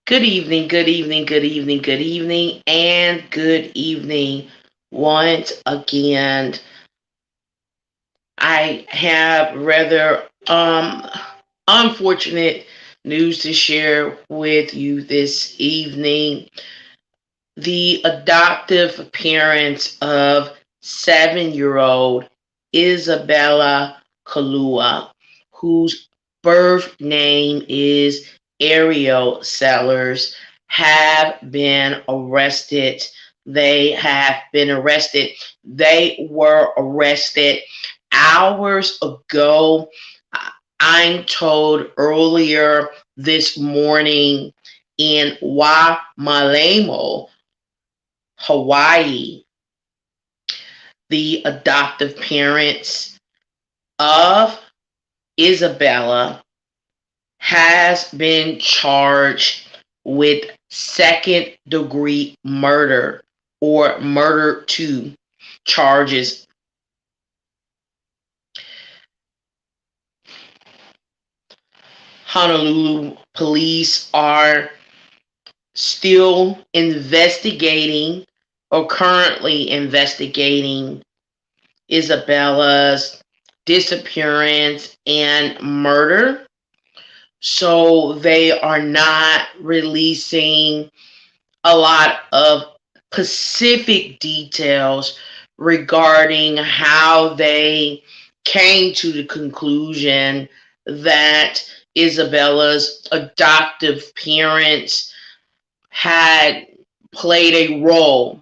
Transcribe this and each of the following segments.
Good evening, good evening, good evening, good evening, and good evening once again. I have rather unfortunate news to share with you this evening. The adoptive parents of 7-year-old Isabella Kalua, whose birth name is Ariel Sellers, have been arrested. They have been arrested. They were arrested hours ago. I'm told earlier this morning in Waimanalo, Hawaii. The adoptive parents of Isabella has been charged with second degree murder or murder two charges. Honolulu police are still investigating or currently investigating Isabella's disappearance and murder. So they are not releasing a lot of specific details regarding how they came to the conclusion that Isabella's adoptive parents had played a role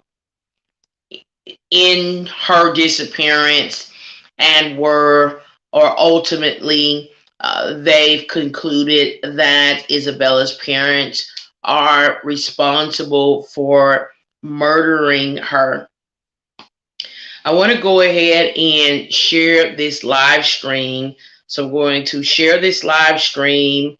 in her disappearance and were, or ultimately, they've concluded that Isabella's parents are responsible for murdering her. I want to go ahead and share this live stream. So I'm going to share this live stream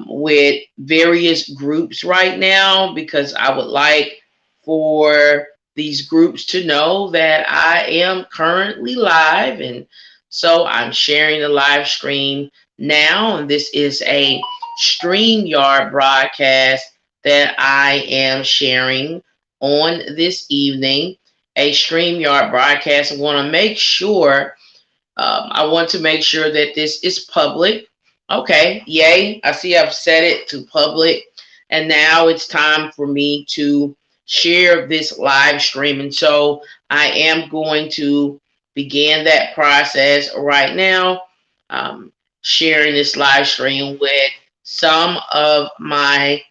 with various groups right now because I would like for these groups to know that I am currently live. And so I'm sharing the live stream now. And this is a StreamYard broadcast that I am sharing on this evening. A StreamYard broadcast. I want to make sure that this is public. Okay, yay. I see I've set it to public. And now it's time for me to share this live stream. And so I am going to begin that process right now, sharing this live stream with some of my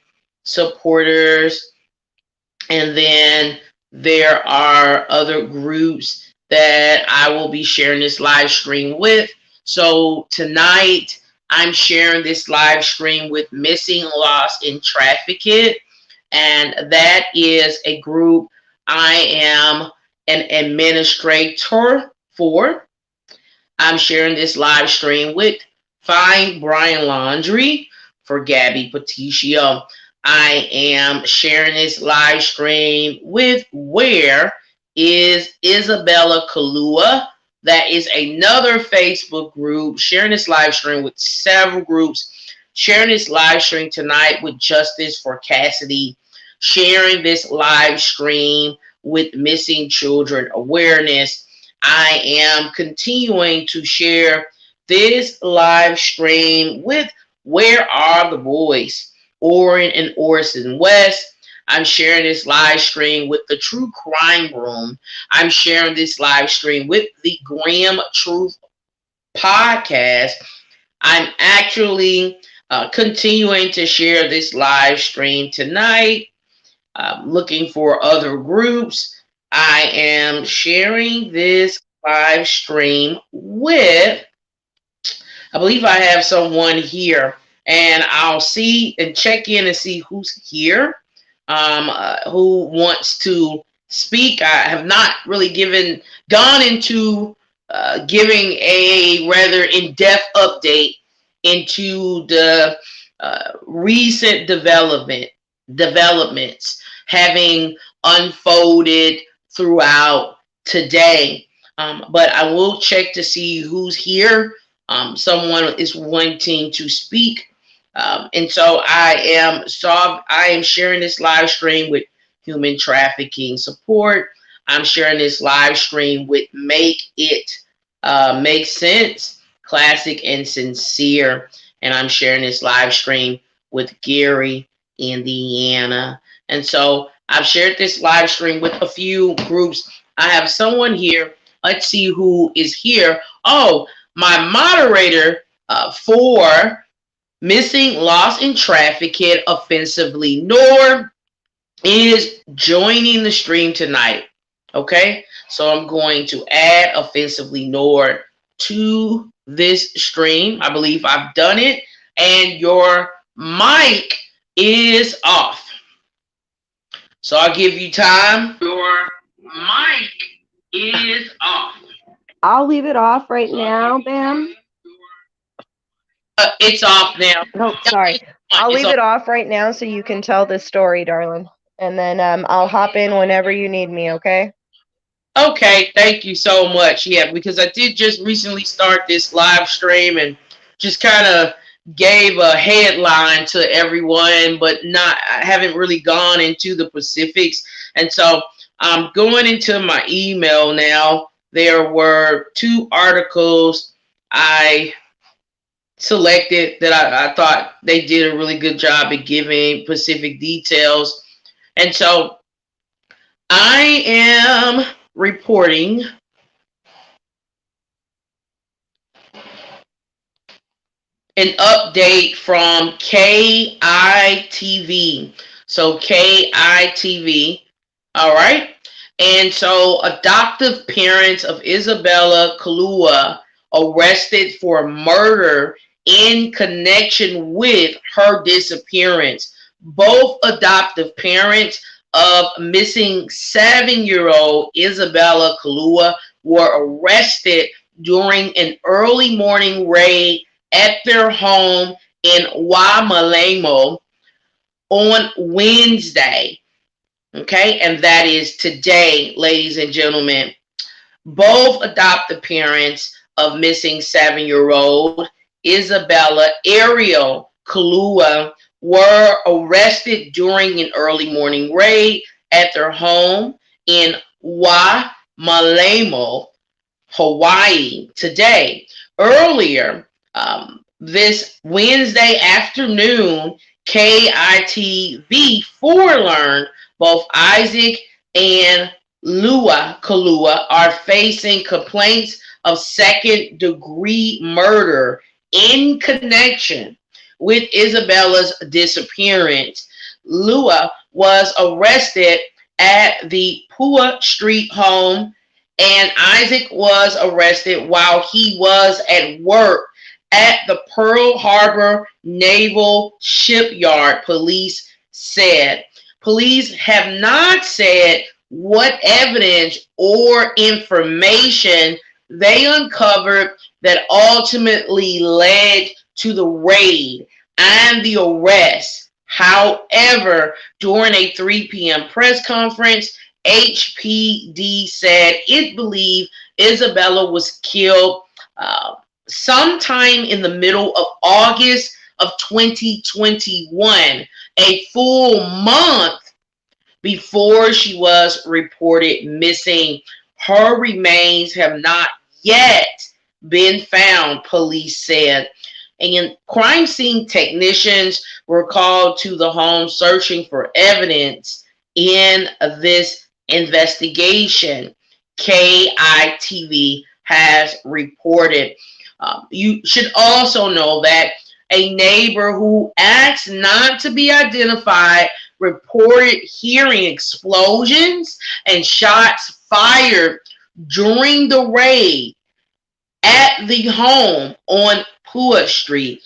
supporters. And then there are other groups that I will be sharing this live stream with. So tonight, I'm sharing this live stream with Missing, Lost, and Trafficked. And that is a group I am an administrator for. I'm sharing this live stream with Find Brian Laundry for Gabby Patricio. I am sharing this live stream with Where is Isabella Kalua. That is another Facebook group. Sharing this live stream with several groups. Sharing this live stream tonight with Justice for Cassidy. Sharing this live stream with Missing Children Awareness. I am continuing to share this live stream with Where Are the Boys? Orrin and Orson West. I'm sharing this live stream with the True Crime Room. I'm sharing this live stream with the Graham Truth Podcast. I'm actually continuing to share this live stream tonight. Looking for other groups. I am sharing this live stream with, I believe I have someone here, and I'll see and check in and see who's here, who wants to speak. I have not really gone into giving a rather in-depth update into the recent developments having unfolded throughout today. But I will check to see who's here. Someone is wanting to speak I am sharing this live stream with human trafficking support. I'm sharing this live stream with Make It Make Sense, Classic and Sincere. And I'm sharing this live stream with Gary, Indiana. And so I've shared this live stream with a few groups. I have someone here. Let's see who is here. Oh, my moderator for Missing, Lost, and Trafficked Offensively Nor is joining the stream tonight. Okay, so I'm going to add Offensively Nor to this stream. I believe I've done it, and your mic is off. So I'll give you time. Your mic is off. I'll leave it off right now, Bam. It's off now. No, sorry. I'll leave it off right now so you can tell this story, darling. And then I'll hop in whenever you need me, okay? Okay, thank you so much. Yeah, because I did just recently start this live stream and just kind of gave a headline to everyone, but I haven't really gone into the specifics. And so I'm going into my email now. There were 2 articles I selected that I thought they did a really good job at giving specific details. And so I am reporting an update from KITV. So KITV, all right? And so adoptive parents of Isabella Kalua arrested for murder in connection with her disappearance. Both adoptive parents of missing 7-year-old Isabella Kalua were arrested during an early morning raid at their home in Waimanalo on Wednesday. Okay, and that is today, ladies and gentlemen. Both adoptive parents of missing 7-year-old Isabella Ariel Kalua were arrested during an early morning raid at their home in Waimanalo, Hawaii today. Earlier this Wednesday afternoon, KITV4 learned both Isaac and Lua Kalua are facing complaints of second-degree murder in connection with Isabella's disappearance. Lua was arrested at the Pua Street home, and Isaac was arrested while he was at work at the Pearl Harbor Naval Shipyard, police said. Police have not said what evidence or information they uncovered that ultimately led to the raid and the arrest. However, during a 3 p.m. press conference, HPD said it believed Isabella was killed sometime in the middle of August of 2021, a full month before she was reported missing. Her remains have not yet been found, police said. And crime scene technicians were called to the home searching for evidence in this investigation, KITV has reported. You should also know that a neighbor who asked not to be identified reported hearing explosions and shots fired during the raid at the home on Pua Street.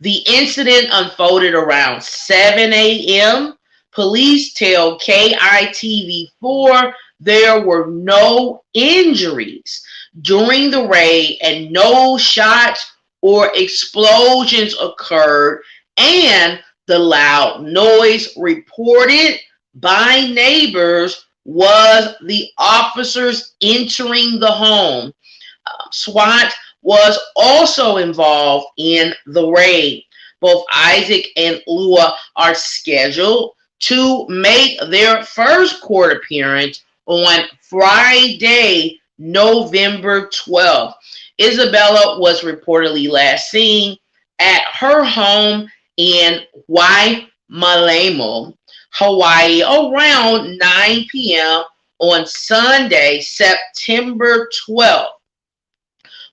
The incident unfolded around 7 a.m. Police tell KITV4 there were no injuries during the raid and no shots or explosions occurred, and the loud noise reported by neighbors was the officers entering the home. SWAT was also involved in the raid. both Isaac and Lua are scheduled to make their first court appearance on Friday, November 12th. Isabella was reportedly last seen at her home in Waimanalo, Hawaii around 9 p.m. on Sunday, September 12th.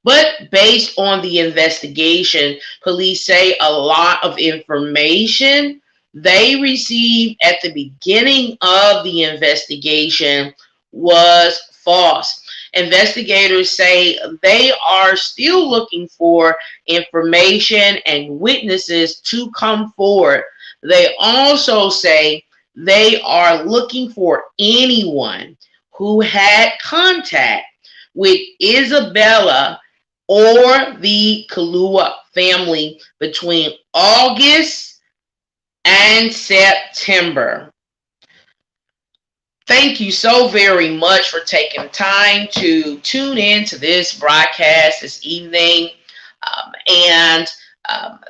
But based on the investigation, police say a lot of information they received at the beginning of the investigation was false. Investigators say they are still looking for information and witnesses to come forward. They also say they are looking for anyone who had contact with Isabella or the Kalua family between August and September. Thank you so very much for taking time to tune in to this broadcast this evening. And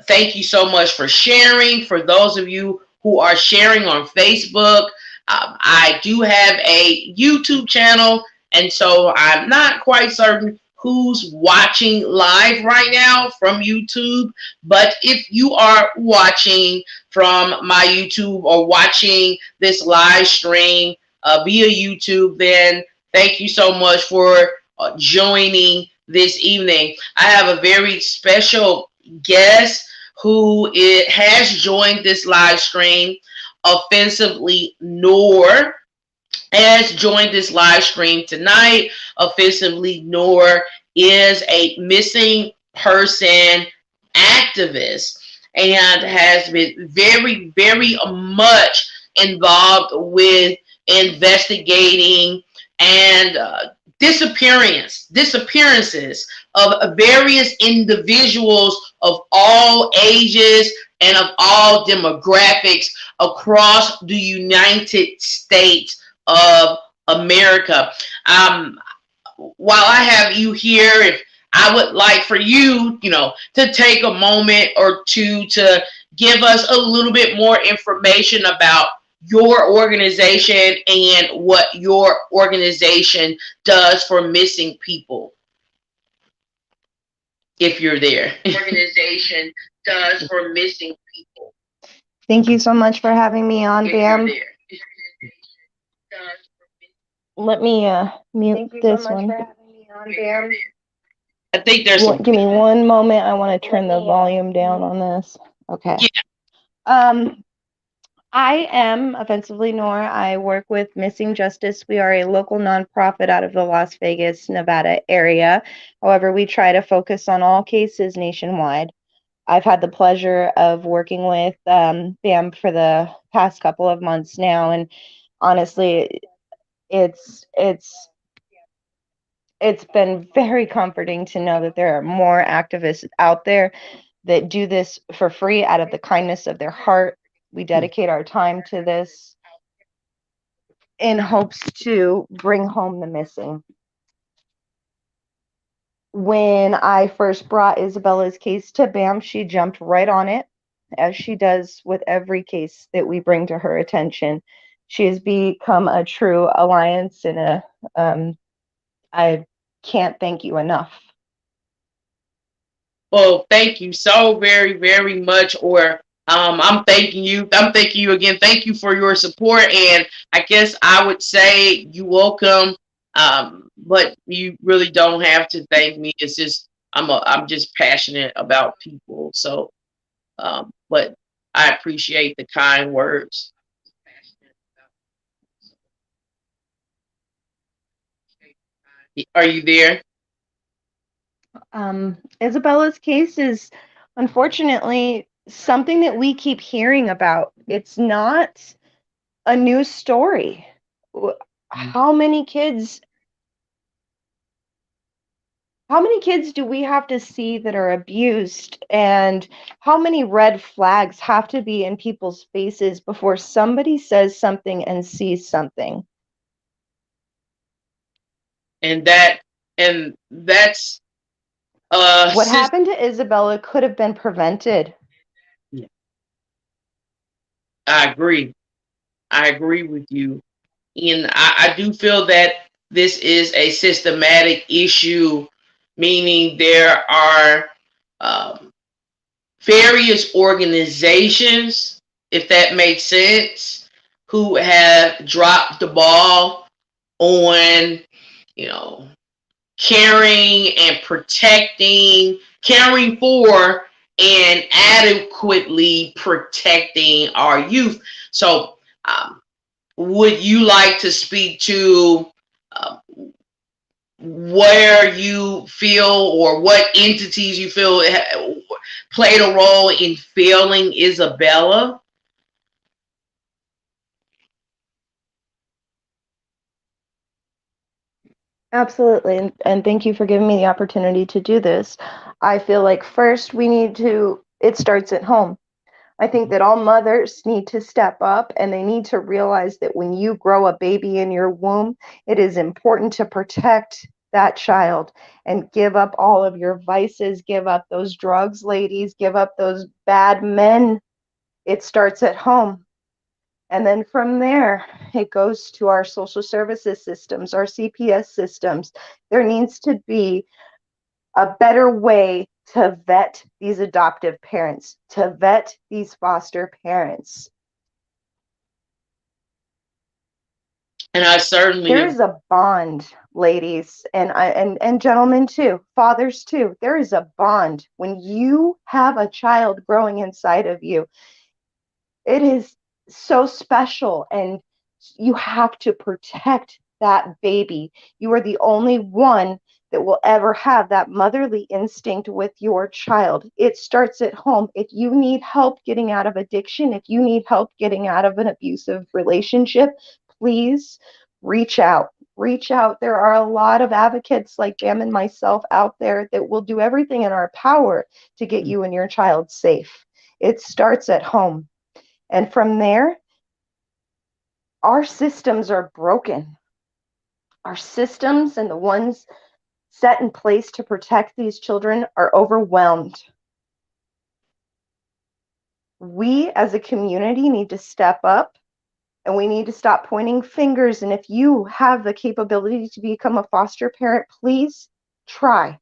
thank you so much for sharing. For those of you who are sharing on Facebook, I do have a YouTube channel, and so I'm not quite certain who's watching live right now from YouTube. But if you are watching from my YouTube or watching this live stream via YouTube, then thank you so much for joining this evening. I have a very special guest who has joined this live stream. Offensively, Noor has joined this live stream tonight. Offensively, Noor is a missing person activist and has been very, very much involved with investigating and disappearances of various individuals of all ages and of all demographics across the United States of America. While I have you here, if I would like for you, to take a moment or two to give us a little bit more information about your organization and what your organization does for missing people, if you're there. Organization does for missing people. Thank you so much for having me on, Bam. Let me mute this one. I think there's give me one moment. I want to turn the volume down on this. Okay. Yeah. I am Offensively Noor. I work with Missing Justice. We are a local nonprofit out of the Las Vegas, Nevada area. However, we try to focus on all cases nationwide. I've had the pleasure of working with BAM for the past couple of months now, and honestly, it's been very comforting to know that there are more activists out there that do this for free out of the kindness of their heart. We dedicate our time to this in hopes to bring home the missing. When I first brought Isabella's case to BAM, she jumped right on it, as she does with every case that we bring to her attention. She has become a true alliance, and I can't thank you enough. Well, thank you so very, very much. Or I'm thanking you. I'm thanking you again. Thank you for your support. And I guess I would say you're welcome. But you really don't have to thank me. It's just I'm just passionate about people. So, but I appreciate the kind words. Are you there? Isabella's case is unfortunately something that we keep hearing about. It's not a new story. How many kids do we have to see that are abused, and how many red flags have to be in people's faces before somebody says something and sees something? And that's what happened to Isabella could have been prevented. I agree. I agree with you. And I do feel that this is a systematic issue, meaning there are um, various organizations, if that makes sense, who have dropped the ball on, you know, caring and protecting, caring for and adequately protecting our youth. So, would you like to speak to uh, where you feel or what entities you feel played a role in failing Isabella? Absolutely. And thank you for giving me the opportunity to do this. I feel like first we need to, it starts at home. I think that all mothers need to step up and they need to realize that when you grow a baby in your womb, it is important to protect that child and give up all of your vices, give up those drugs, ladies, give up those bad men. It starts at home. And then from there, it goes to our social services systems, our CPS systems. There needs to be a better way to vet these adoptive parents, to vet these foster parents. And I certainly There agree. is a bond, ladies and gentlemen too, fathers too. There is a bond when you have a child growing inside of you. It is so special, and you have to protect that baby. You are the only one that will ever have that motherly instinct with your child. It starts at home. If you need help getting out of addiction, if you need help getting out of an abusive relationship, please reach out. Reach out. There are a lot of advocates like Bam and myself out there that will do everything in our power to get you and your child safe. It starts at home. And from there, our systems are broken. Our systems and the ones set in place to protect these children are overwhelmed. We as a community need to step up and we need to stop pointing fingers. And if you have the capability to become a foster parent, please try.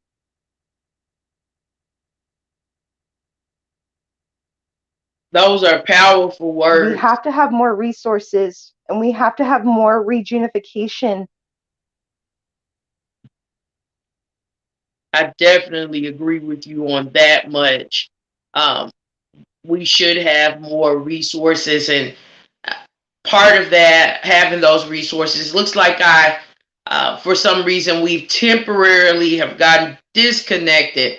Those are powerful We words. have to have more resources and we have to have more reunification. I definitely agree with you on that much. Um, we should have more resources, and uh, part of that, having those resources, looks like for some reason, we've temporarily have gotten disconnected,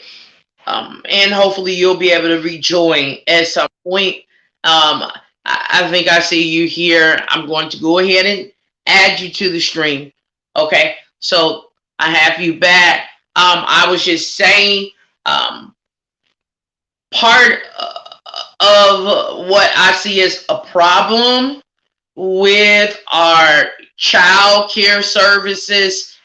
and hopefully you'll be able to rejoin at some point. I think I see you here. I'm going to go ahead and add you to the stream. Okay, so I have you back. I was just saying, um, part of what I see as a problem with our child care services,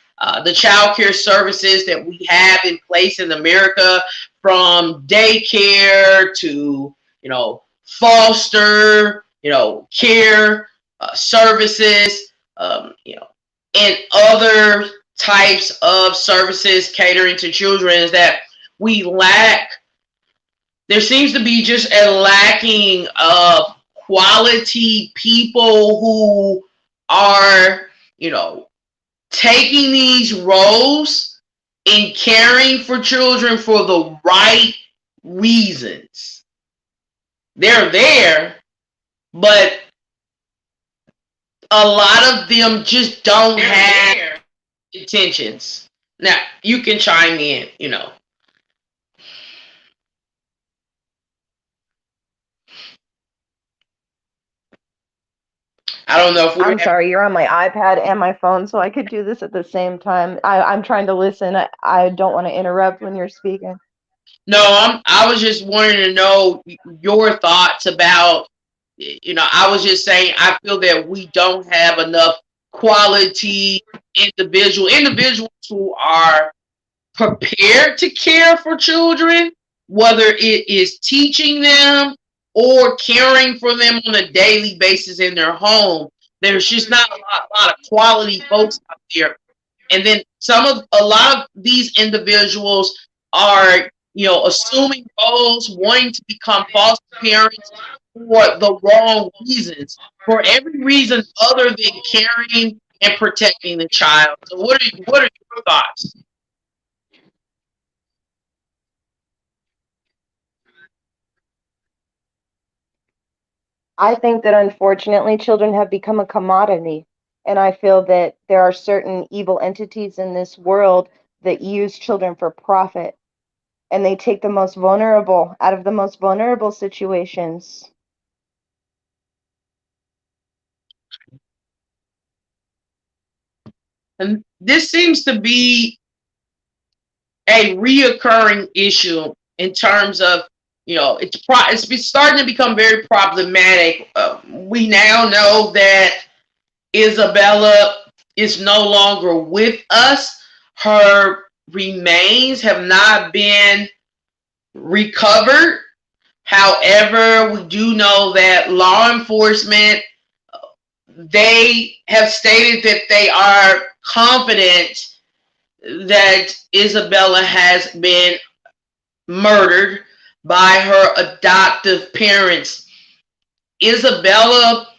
the child care services that we have in place in America, from daycare to, foster, care services, and other types of services catering to children, is that we lack, there seems to be just a lacking of quality people who are, taking these roles in caring for children for the right reasons. They're there, but a lot of them just don't have intentions. Now, you can chime in. I don't know if we're I'm sorry, you're on my iPad and my phone, so I could do this at the same time. I'm trying to listen. I don't want to interrupt when you're speaking. No, I was just wanting to know your thoughts about, I was just saying I feel that we don't have enough quality individuals who are prepared to care for children, whether it is teaching them or caring for them on a daily basis in their home. There's just not a lot of quality folks out there. And then a lot of these individuals are, assuming roles, wanting to become foster parents for the wrong reasons, for every reason other than caring and protecting the child. So what are your thoughts? I think that unfortunately children have become a commodity. And I feel that there are certain evil entities in this world that use children for profit. And they take the most vulnerable out of the most vulnerable situations. And this seems to be a reoccurring issue in terms of, it's starting to become very problematic. We now know that Isabella is no longer with us. Her remains have not been recovered. However, we do know that law enforcement, they have stated that they are confident that Isabella has been murdered by her adoptive parents. Isabella,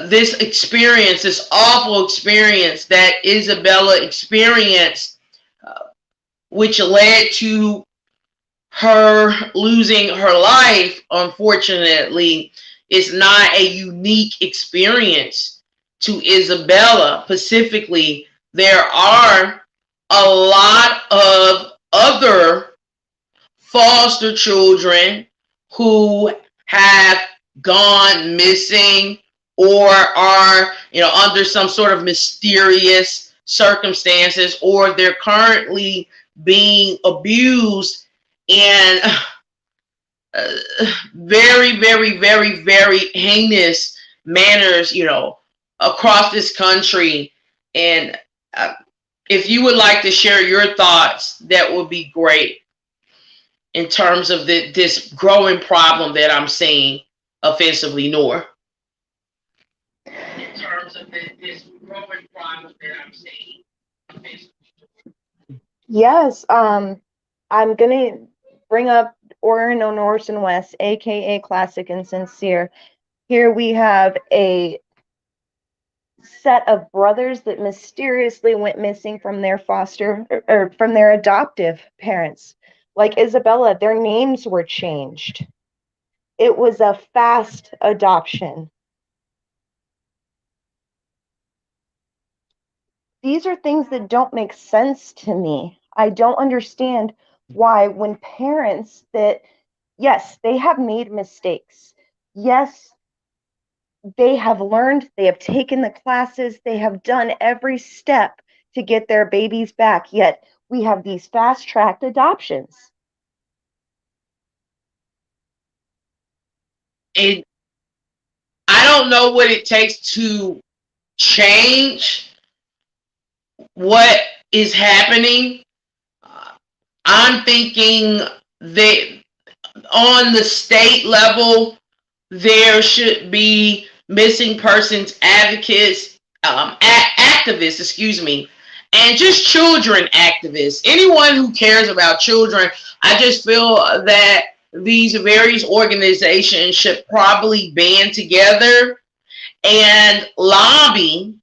this experience, this awful experience that Isabella experienced, which led to her losing her life, unfortunately, is not a unique experience to Isabella. Specifically, there are a lot of other foster children who have gone missing or are, under some sort of mysterious circumstances, or they're currently being abused in very, very, very, very heinous manners, across this country. And if you would like to share your thoughts, that would be great in terms of this growing problem that I'm seeing offensively, Nor. In terms of this growing problem that I'm seeing offensively. Yes, I'm gonna bring up Orino Norse and West, aka Classic and Sincere. Here we have a set of brothers that mysteriously went missing from their foster or from their adoptive parents. Like Isabella, their names were changed. It was a fast adoption. These are things that don't make sense to me. I don't understand why, when parents that, yes, they have made mistakes. Yes, they have learned, they have taken the classes, they have done every step to get their babies back. Yet we have these fast tracked adoptions. And I don't know what it takes to change what is happening. I'm thinking that on the state level, there should be missing persons advocates, activists, excuse me, and just children activists. Anyone who cares about children, I just feel that these various organizations should probably band together and lobby,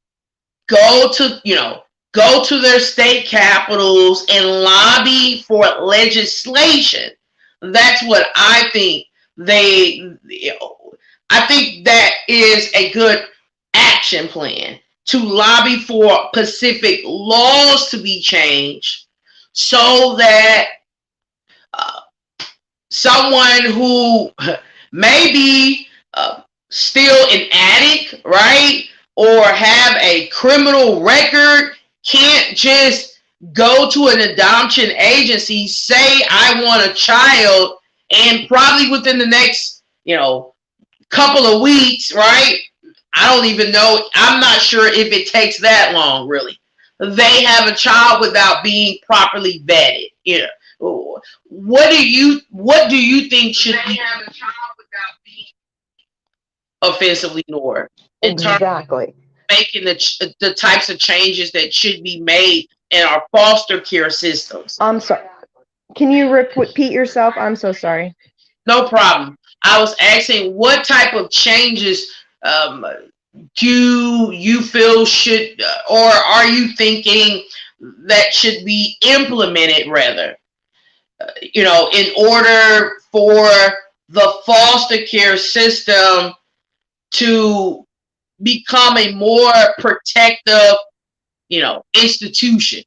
go to, go to their state capitals and lobby for legislation. That's what I think I think that is a good action plan, to lobby for specific laws to be changed so that uh, someone who may be still an addict, right, or have a criminal record can't just go to an adoption agency, say I want a child, and probably within the next, couple of weeks, right? I don't even know. I'm not sure if it takes that long, really. They have a child without being properly vetted. What do you think should be? offensively ignored in terms Exactly. of making the types of changes that should be made in our foster care systems. I'm sorry. Can you repeat yourself? I'm so sorry. No problem. I was asking what type of changes um, do you feel should, or are you thinking that should be implemented rather, in order for the foster care system to become a more protective, institution.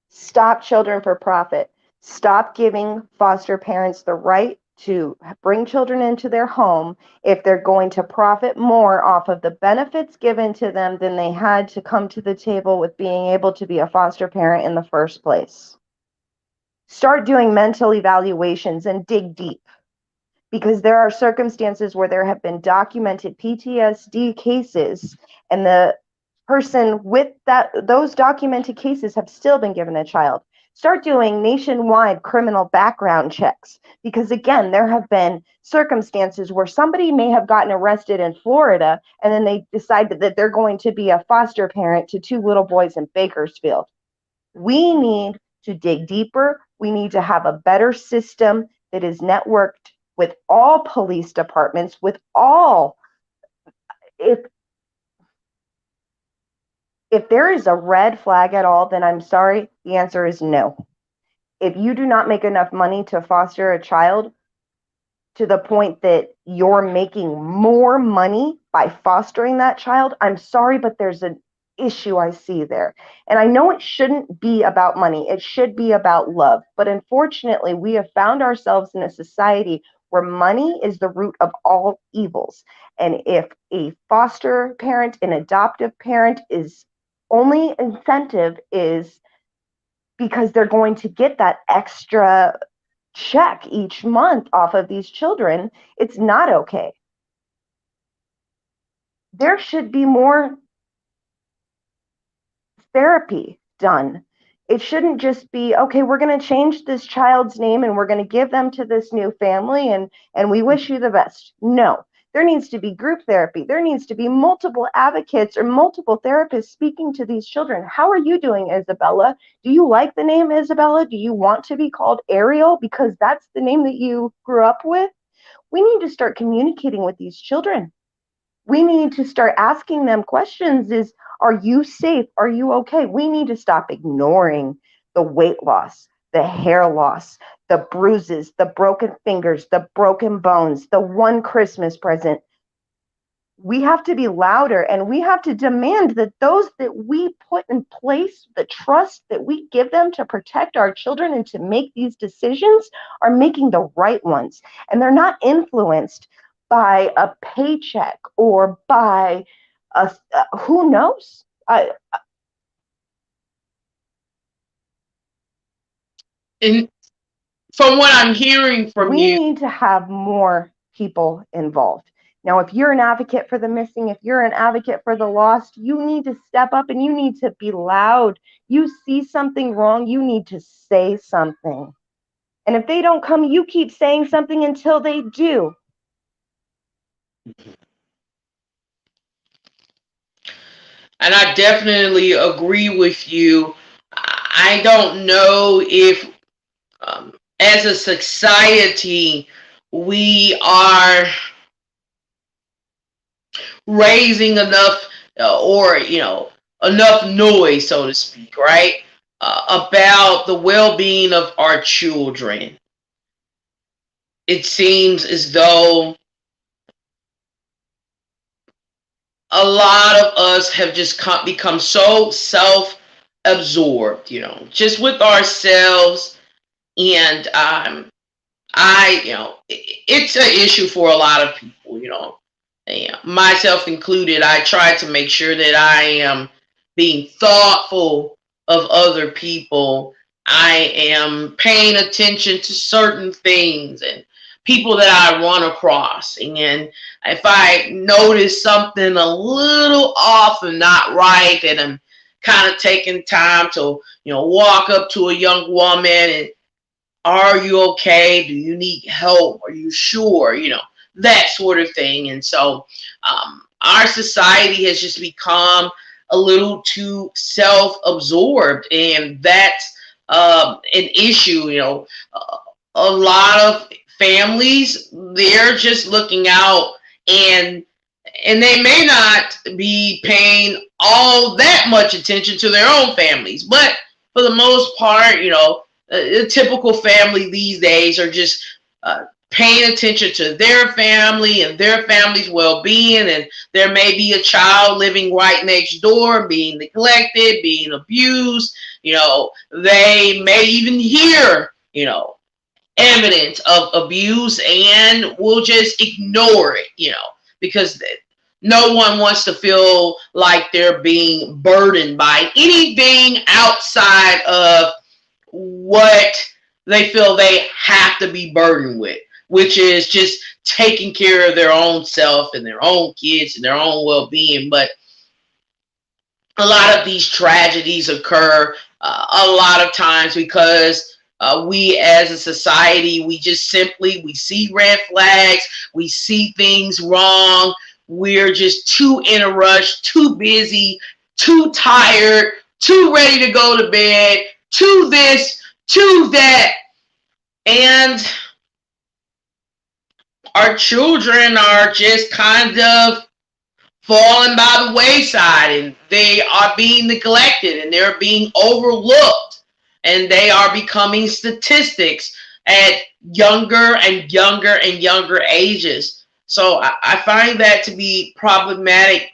Stop children for profit. Stop giving foster parents the right to bring children into their home if they're going to profit more off of the benefits given to them than they had to come to the table with being able to be a foster parent in the first place. Start doing mental evaluations and dig deep, because there are circumstances where there have been documented PTSD cases, and the person with those documented cases have still been given a child. Start doing nationwide criminal background checks, because again, there have been circumstances where somebody may have gotten arrested in Florida and then they decided that they're going to be a foster parent to two little boys in Bakersfield. We need to dig deeper. We need to have a better system that is networked with all police departments, with all. If there is a red flag at all, then I'm sorry, the answer is no. If you do not make enough money to foster a child to the point that you're making more money by fostering that child, I'm sorry, but there's an issue I see there. And I know it shouldn't be about money, it should be about love. But unfortunately, we have found ourselves in a society where money is the root of all evils. And if a foster parent, an adoptive parent, is only incentive is because they're going to get that extra check each month off of these children, it's not okay. There should be more therapy done. It shouldn't just be, okay, we're going to change this child's name and we're going to give them to this new family and we wish you the best. No, there needs to be group therapy. There needs to be multiple advocates or multiple therapists speaking to these children. How are you doing, Isabella? Do you like the name Isabella? Do you want to be called Ariel because that's the name that you grew up with? We need to start communicating with these children. We need to start asking them questions. Are you safe? Are you okay? We need to stop ignoring the weight loss, the hair loss, the bruises, the broken fingers, the broken bones, the one Christmas present. We have to be louder, and we have to demand that those that we put in place, the trust that we give them to protect our children and to make these decisions, are making the right ones. And they're not influenced by a paycheck or by who knows. And from what I'm hearing from We you, need to have more people involved. Now, if you're an advocate for the missing, if you're an advocate for the lost, you need to step up and you need to be loud. You see something wrong, you need to say something. And if they don't come, you keep saying something until they do. and I definitely agree with you. I don't know if, as a society, we are raising enough, or enough noise, so to speak, right, about the well-being of our children. It seems as though a lot of us have just become so self-absorbed, just with ourselves. And it's an issue for a lot of people, myself included. I try to make sure that I am being thoughtful of other people. I am paying attention to certain things and people that I run across. And if I notice something a little off and not right, then I'm kind of taking time to, walk up to a young woman and, are you okay? Do you need help? Are you sure? That sort of thing. And so our society has just become a little too self-absorbed, and that's an issue. A lot of families, they're just looking out, and they may not be paying all that much attention to their own families, but for the most part, a typical family these days are just paying attention to their family and their family's well-being. And there may be a child living right next door being neglected, being abused. They may even hear evidence of abuse and will just ignore it, because no one wants to feel like they're being burdened by anything outside of what they feel they have to be burdened with, which is just taking care of their own self and their own kids and their own well-being. But a lot of these tragedies occur a lot of times because we as a society, we see red flags, we see things wrong, we're just too in a rush, too busy, too tired, too ready to go to bed, too this, too that, and our children are just kind of falling by the wayside, and they are being neglected, and they're being overlooked, and they are becoming statistics at younger and younger and younger ages. So I find that to be problematic.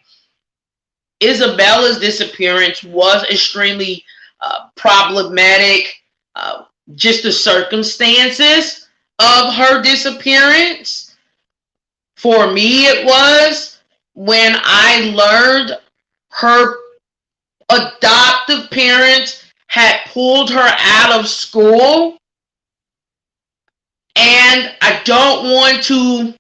Isabella's disappearance was extremely problematic. Just the circumstances of her disappearance. For me, it was when I learned her adoptive parents had pulled her out of school. And I don't want to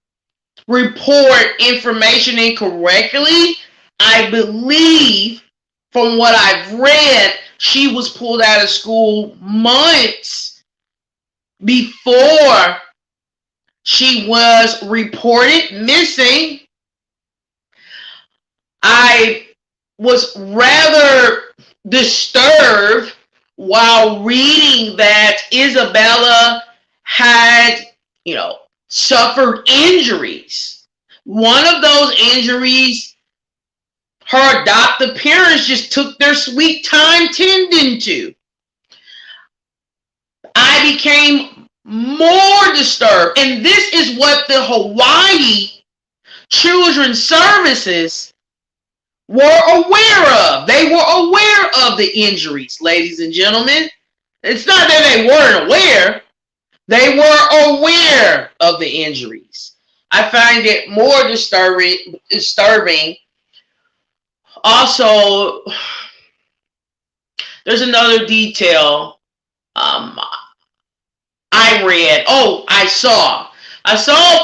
report information incorrectly. I believe, from what I've read, she was pulled out of school months before she was reported missing. I was rather disturbed while reading that Isabella had, suffered injuries. One of those injuries, her adoptive parents just took their sweet time tending to. I became more disturbed. And this is what the Hawaii Children's Services were aware of. They were aware of the injuries, ladies and gentlemen. It's not that they weren't aware. They were aware of the injuries. I find it more disturbing. Also, there's another detail I read. I saw a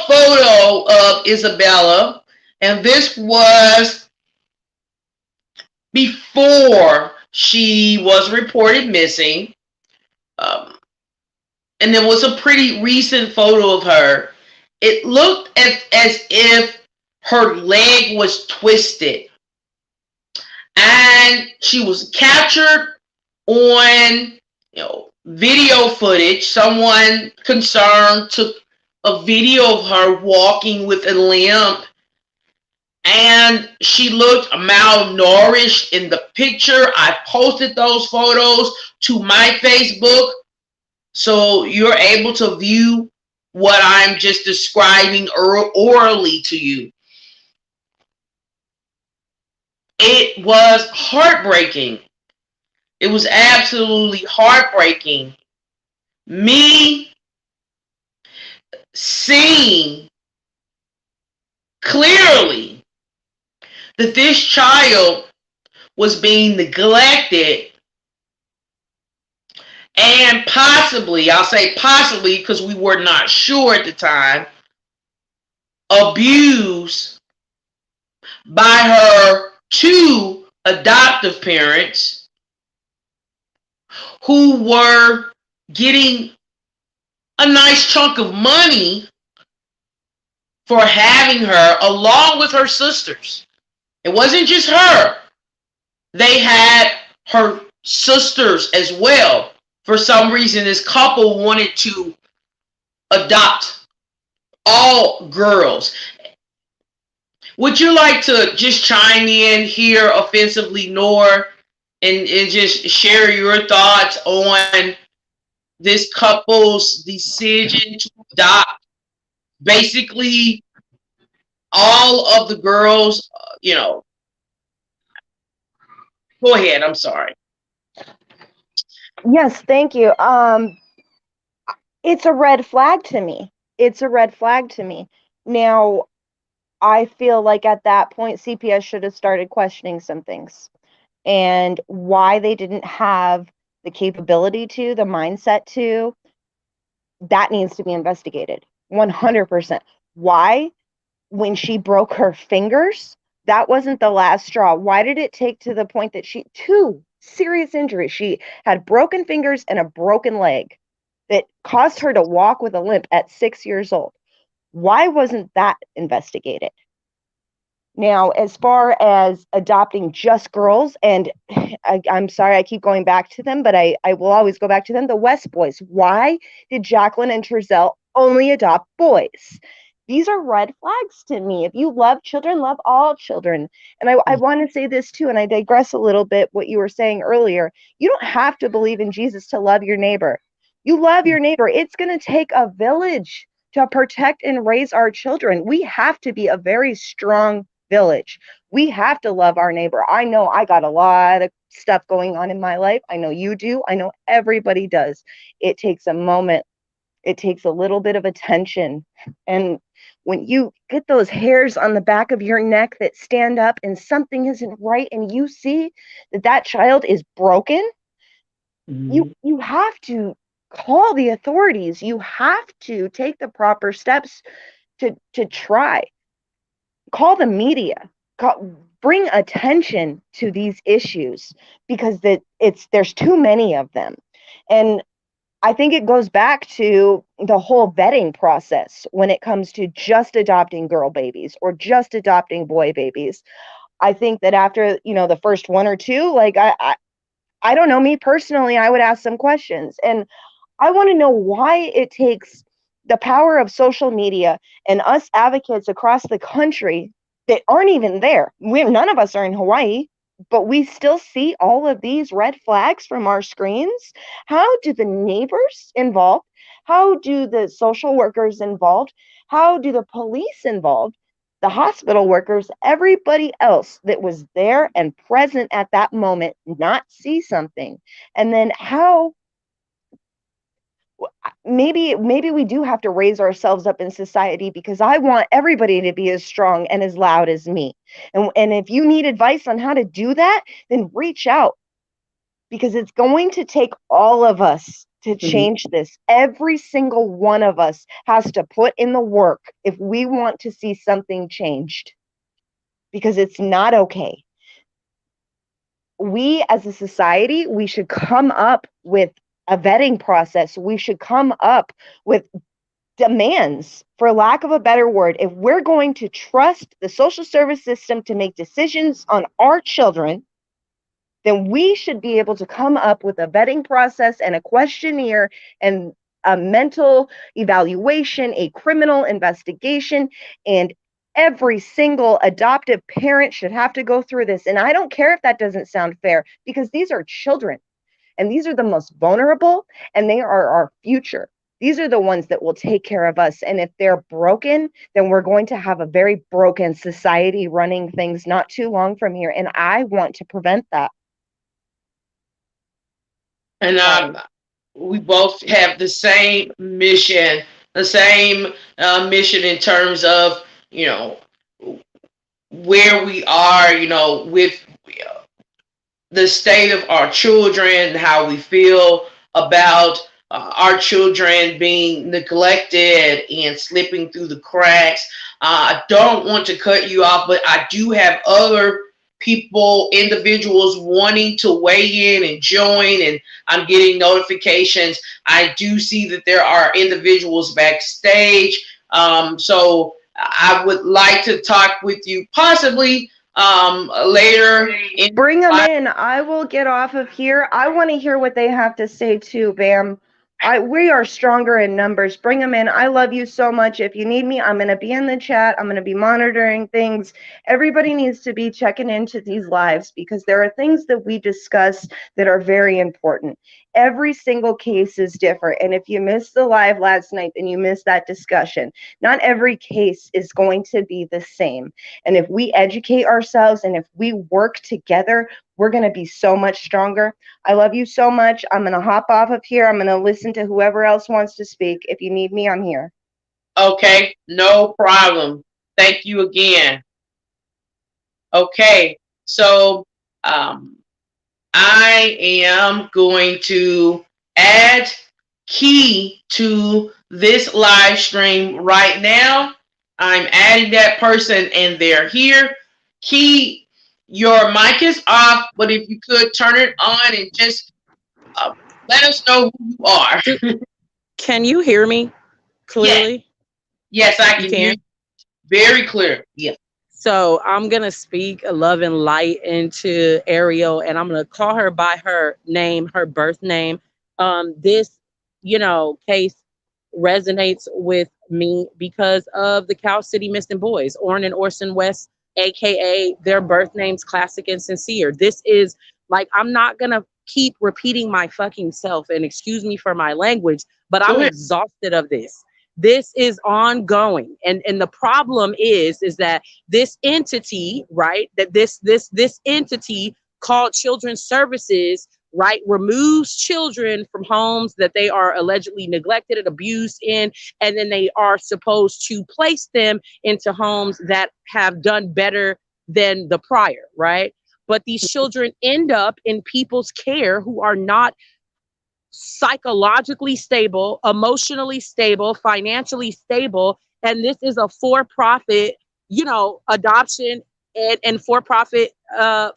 photo of Isabella, and this was before she was reported missing. And it was a pretty recent photo of her. It looked as if her leg was twisted. And she was captured on, video footage. Someone concerned took a video of her walking with a limp. And she looked malnourished in the picture. I posted those photos to my Facebook, so you're able to view what I'm just describing orally to you. It was heartbreaking. It was absolutely heartbreaking. Me seeing clearly that this child was being neglected and possibly, I'll say possibly because we were not sure at the time, abused by her two adoptive parents who were getting a nice chunk of money for having her along with her sisters. It wasn't just her. They had her sisters as well. For some reason, this couple wanted to adopt all girls. Would you like to just chime in here offensively, Nor, and just share your thoughts on this couple's decision to adopt basically all of the girls? Go ahead. I'm sorry. Yes, thank you. It's a red flag to me. It's a red flag to me. Now, I feel like at that point, CPS should have started questioning some things and why they didn't have the capability to, the mindset to, that needs to be investigated 100%. Why? When she broke her fingers, that wasn't the last straw. Why did it take to the point that two serious injuries? She had broken fingers and a broken leg that caused her to walk with a limp at 6 years old. Why wasn't that investigated? Now, as far as adopting just girls, and I'm sorry I keep going back to them, but I will always go back to them, the West boys. Why did Jacqueline and Terzel only adopt boys? These are red flags to me. If you love children, love all children. And I want to say this too, and I digress a little bit what you were saying earlier. You don't have to believe in Jesus to love your neighbor. You love your neighbor. It's going to take a village to protect and raise our children. We have to be a very strong village. We have to love our neighbor. I know I got a lot of stuff going on in my life. I know you do. I know everybody does. It takes a moment. It takes a little bit of attention. And when you get those hairs on the back of your neck that stand up and something isn't right and you see that that child is broken, you have to call the authorities. You have to take the proper steps to try. Call the media. Bring attention to these issues because there's too many of them. And I think it goes back to the whole vetting process when it comes to just adopting girl babies or just adopting boy babies. I think that after, the first one or two, like I don't know, me personally, I would ask some questions. And I want to know why it takes the power of social media and us advocates across the country that aren't even there. None of us are in Hawaii, but we still see all of these red flags from our screens. How do the neighbors involved? How do the social workers involved? How do the police involved? The hospital workers, everybody else that was there and present at that moment not see something? And then how maybe we do have to raise ourselves up in society because I want everybody to be as strong and as loud as me. And if you need advice on how to do that, then reach out because it's going to take all of us to change this. Every single one of us has to put in the work if we want to see something changed because it's not okay. We as a society, we should come up with a vetting process. We should come up with demands, for lack of a better word. If we're going to trust the social service system to make decisions on our children, then we should be able to come up with a vetting process and a questionnaire and a mental evaluation, a criminal investigation, and every single adoptive parent should have to go through this. And I don't care if that doesn't sound fair because these are children. And these are the most vulnerable, and they are our future. These are the ones that will take care of us. And if they're broken, then we're going to have a very broken society running things not too long from here. And I want to prevent that. And we both have the same mission, in terms of, where we are, with the state of our children, how we feel about our children being neglected and slipping through the cracks. I don't want to cut you off, but I do have other people, individuals wanting to weigh in and join, and I'm getting notifications. I do see that there are individuals backstage. So I would like to talk with you possibly later in Bring them in. I will get off of here. I want to hear what they have to say too, Bam. We are stronger in numbers. Bring them in. I love you so much. If you need me, I'm going to be in the chat. I'm going to be monitoring things. Everybody needs to be checking into these lives because there are things that we discuss that are very important. Every single case is different. And if you missed the live last night, then you missed that discussion. Not every case is going to be the same. And if we educate ourselves and if we work together, we're going to be so much stronger. I love you so much. I'm going to hop off of here. I'm going to listen to whoever else wants to speak. If you need me, I'm here. Okay, no problem. Thank you again. Okay, so I am going to add Key to this live stream right now. I'm adding that person and they're here. Key, your mic is off, but if you could turn it on and just let us know who you are. Can you hear me clearly? Yes, I You can hear can. you very clear. Yes. So I'm gonna speak love and light into Ariel, and I'm gonna call her by her name, her birth name. This, case resonates with me because of the Cow City Missing Boys, Orrin and Orson West, aka their birth names, Classic and Sincere. This is like I'm not gonna keep repeating my fucking self, and excuse me for my language, but Go I'm ahead. exhausted of this. This is ongoing, and the problem is that this entity, right, that this entity called Children's Services, right, removes children from homes that they are allegedly neglected and abused in, and then they are supposed to place them into homes that have done better than the prior, right? But these children end up in people's care who are not psychologically stable, emotionally stable, financially stable. And this is a for-profit, adoption and for-profit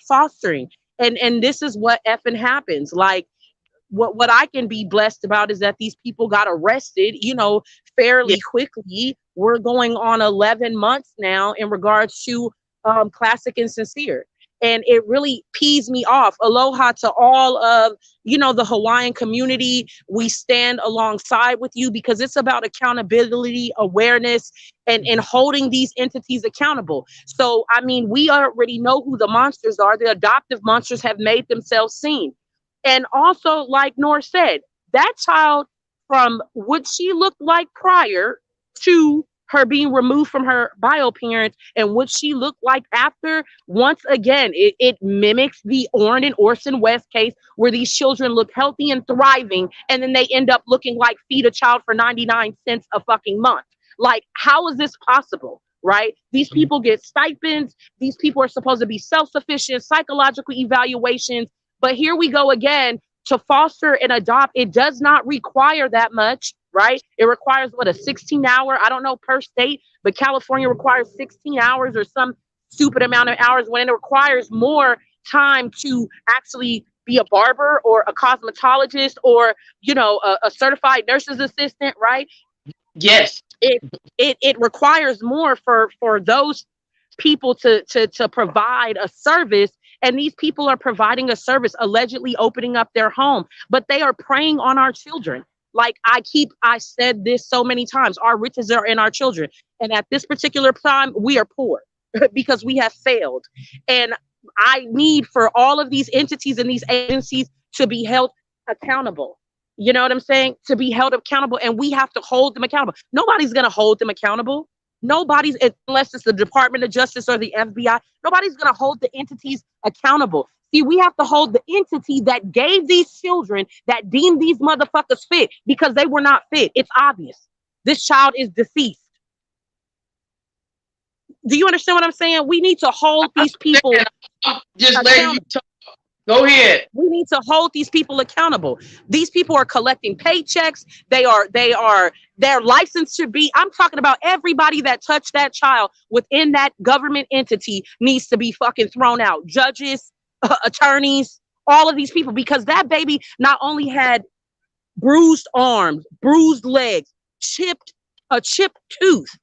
fostering. And this is what effing happens. Like what I can be blessed about is that these people got arrested, Yeah. fairly quickly. We're going on 11 months now in regards to Classic and Sincere. And it really pees me off. Aloha to all of, the Hawaiian community. We stand alongside with you because it's about accountability, awareness, and holding these entities accountable. So, I mean, we already know who the monsters are. The adoptive monsters have made themselves seen. And also, like Nor said, that child, from what she looked like prior to her being removed from her bio parents and what she looked like after, once again, it mimics the Orrin and Orson West case where these children look healthy and thriving and then they end up looking like feed a child for 99 cents a fucking month. Like, how is this possible? Right? These people get stipends. These people are supposed to be self-sufficient, psychological evaluations. But here we go again. To foster and adopt, it does not require that much, right? It requires what, a 16-hour, I don't know per state, but California requires 16 hours or some stupid amount of hours when it requires more time to actually be a barber or a cosmetologist or, a certified nurse's assistant, right? Yes. It requires more for those people to provide a service, and these people are providing a service, allegedly opening up their home, but they are preying on our children. Like I said this so many times, our riches are in our children, and at this particular time we are poor because we have failed. And I need for all of these entities and these agencies to be held accountable. You know what I'm saying? To be held accountable, and we have to hold them accountable. Nobody's going to hold them accountable. Nobody's, unless it's the Department of Justice or the FBI, nobody's going to hold the entities accountable. See, we have to hold the entity that gave these children, that deemed these motherfuckers fit, because they were not fit. It's obvious. This child is deceased. Do you understand what I'm saying? We need to hold these people Just let you accountable. talk. Go ahead. We need to hold these people accountable. These people are collecting paychecks. They are Their license should be, I'm talking about everybody that touched that child within that government entity needs to be fucking thrown out. Judges, attorneys, all of these people, because that baby not only had bruised arms, bruised legs, a chipped tooth,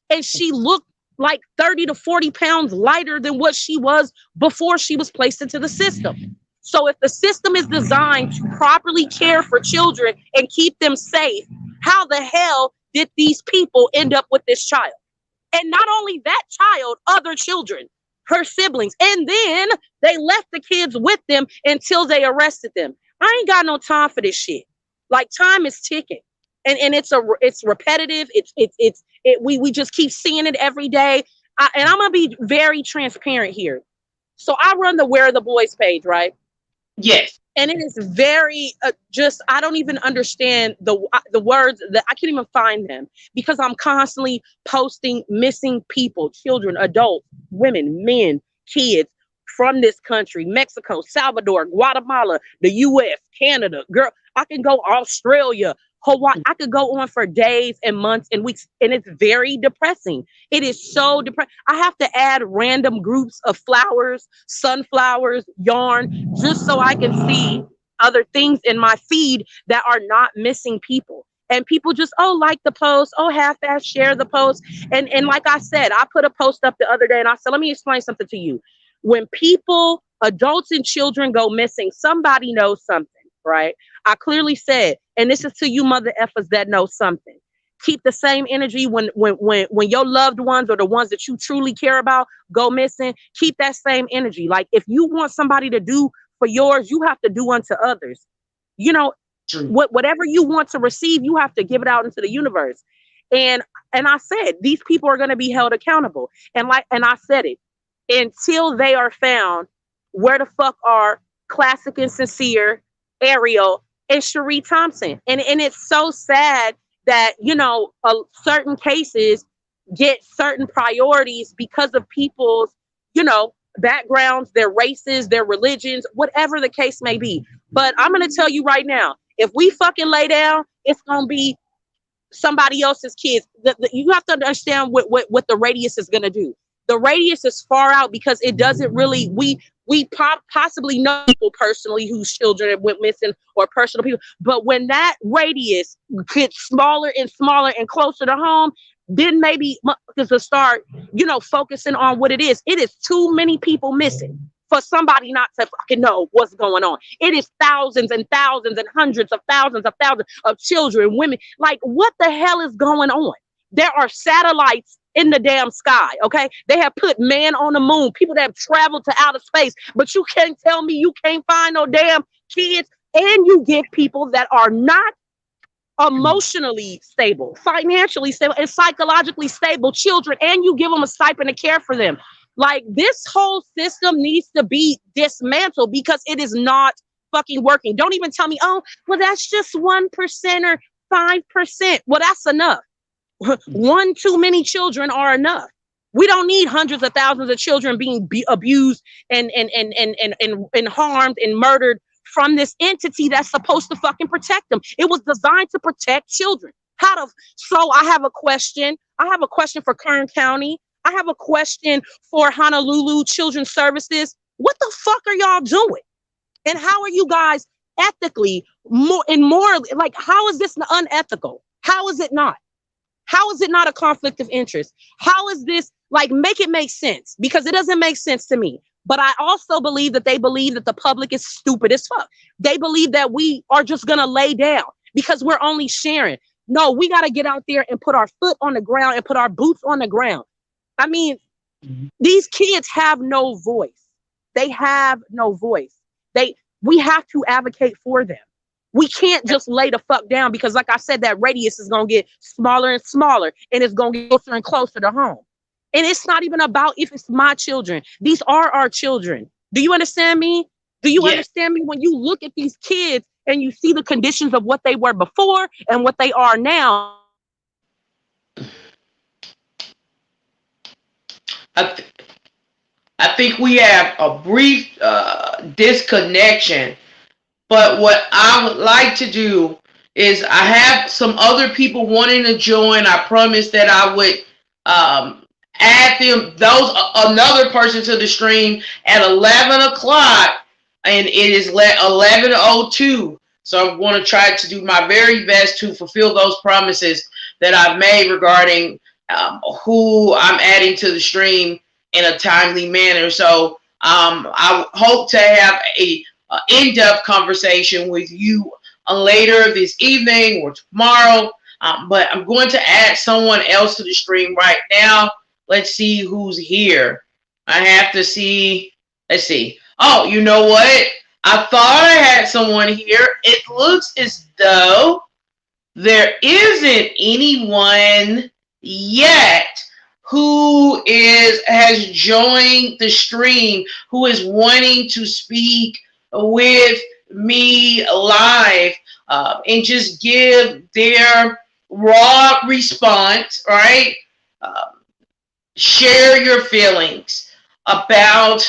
and she looked like 30 to 40 pounds lighter than what she was before she was placed into the system. So if the system is designed to properly care for children and keep them safe, how the hell did these people end up with this child? And not only that child, other children, her siblings. And then they left the kids with them until they arrested them. I ain't got no time for this shit. Like, time is ticking. And it's repetitive. We just keep seeing it every day. And I'm gonna be very transparent here. So I run the Where Are the Boys page, right? Yes. And it is very just, I don't even understand the words that I can't even find them, because I'm constantly posting missing people, children, adults, women, men, kids from this country, Mexico, Salvador, Guatemala, the US, Canada, girl, I can go Australia, Hawaii. I could go on for days and months and weeks, and it's very depressing. It is so depressing. I have to add random groups of flowers, sunflowers, yarn, just so I can see other things in my feed that are not missing people. And people just, oh, like the post, oh, half-ass share the post. And like I said, I put a post up the other day and I said, let me explain something to you. When people, adults and children go missing, somebody knows something, right? I clearly said, and this is to you mother effers that know something. Keep the same energy when your loved ones or the ones that you truly care about go missing. Keep that same energy. Like, if you want somebody to do for yours, you have to do unto others. You know, whatever you want to receive, you have to give it out into the universe. And I said, these people are going to be held accountable. And I said it, until they are found, where the fuck are Classic and Sincere, Ariel, and Cherie Thompson? And it's so sad that, you know, certain cases get certain priorities because of people's, you know, backgrounds, their races, their religions, whatever the case may be. But I'm going to tell you right now, if we fucking lay down, it's going to be somebody else's kids. You have to understand what the radius is going to do. The radius is far out because it doesn't really, we possibly know people personally whose children went missing, or personal people. But when that radius gets smaller and smaller and closer to home, then maybe to start, you know, focusing on what it is. It is too many people missing for somebody not to fucking know what's going on. It is thousands and thousands and hundreds of thousands of children, women. Like, what the hell is going on? There are satellites in the damn sky, okay? They have put man on the moon, people that have traveled to outer space, but you can't tell me you can't find no damn kids. And you give people that are not emotionally stable, financially stable, and psychologically stable children, and you give them a stipend to care for them. Like, this whole system needs to be dismantled because it is not fucking working. Don't even tell me, oh, well, that's just 1% or 5%. Well, that's enough. One too many children are enough. We don't need hundreds of thousands of children being abused and harmed and murdered from this entity that's supposed to fucking protect them. It was designed to protect children. So I have a question. I have a question for Kern County. I have a question for Honolulu Children's Services. What the fuck are y'all doing? And how are you guys ethically morally, like, how is this unethical? How is it not? How is it not a conflict of interest? How is this, like, make it make sense? Because it doesn't make sense to me. But I also believe that they believe that the public is stupid as fuck. They believe that we are just going to lay down because we're only sharing. No, we got to get out there and put our foot on the ground and put our boots on the ground. I mean, these kids have no voice. They have no voice. We have to advocate for them. We can't just lay the fuck down because, like I said, that radius is going to get smaller and smaller, and it's going to get closer and closer to home. And it's not even about if it's my children. These are our children. Do you understand me? Do you understand me? When you look at these kids and you see the conditions of what they were before and what they are now. I think we have a brief disconnection. But what I would like to do is I have some other people wanting to join. I promised that I would add another person to the stream at 11 o'clock, and it is 11:02. So I'm going to try to do my very best to fulfill those promises that I've made regarding who I'm adding to the stream in a timely manner. So I hope to have a in-depth conversation with you later this evening or tomorrow. But I'm going to add someone else to the stream right now. Let's see who's here. I have to see. Let's see. Oh, you know what? I thought I had someone here. It looks as though there isn't anyone yet who has joined the stream, who is wanting to speak with me live and just give their raw response, right? Share your feelings about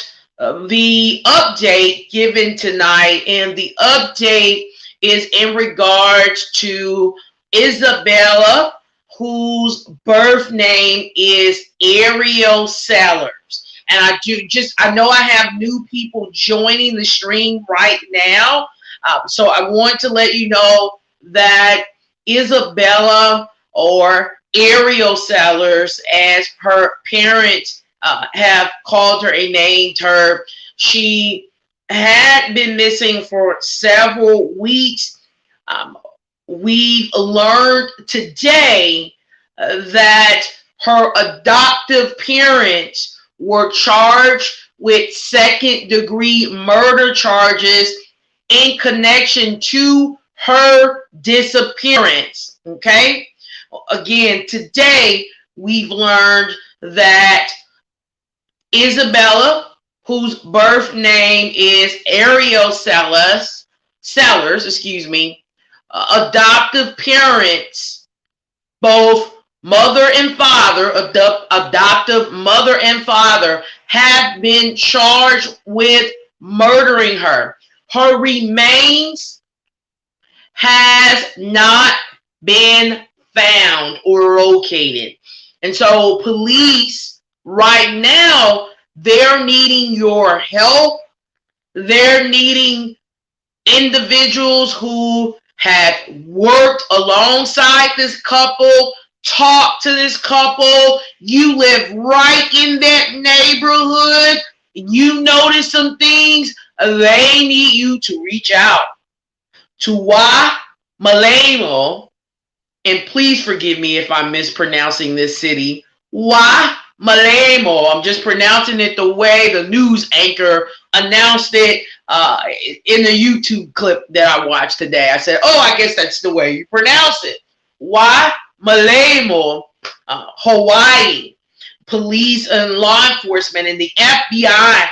the update given tonight, and the update is in regards to Isabella, whose birth name is Ariel Sellers. And I know I have new people joining the stream right now. So I want to let you know that Isabella, or Ariel Sellers, as her parents have called her and named her, she had been missing for several weeks. We've learned today that her adoptive parents were charged with second-degree murder charges in connection to her disappearance. Okay? Again, today we've learned that Isabella, whose birth name is Ariel Sellers, adoptive parents, both mother and father, adoptive mother and father, have been charged with murdering her. Her remains has not been found or located. And so police right now, they're needing your help. They're needing individuals who have worked alongside this couple, talked to this couple. You live right in that neighborhood. You notice some things. They need you to reach out to Waimanalo, and please forgive me if I'm mispronouncing this city. Waimanalo. I'm just pronouncing it the way the news anchor announced it in the YouTube clip that I watched today. I said, oh, I guess that's the way you pronounce it. Waimanalo, Hawaii. Police and law enforcement and the FBI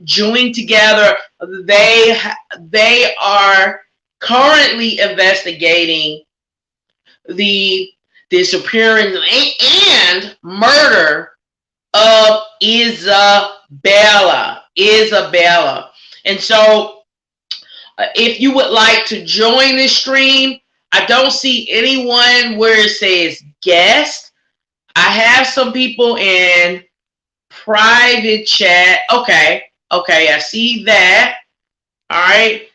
joined together. They are currently investigating the disappearance and murder of Isabella. And so if you would like to join this stream, I don't see anyone where it says guest. I have some people in private chat. Okay, I see that. All right.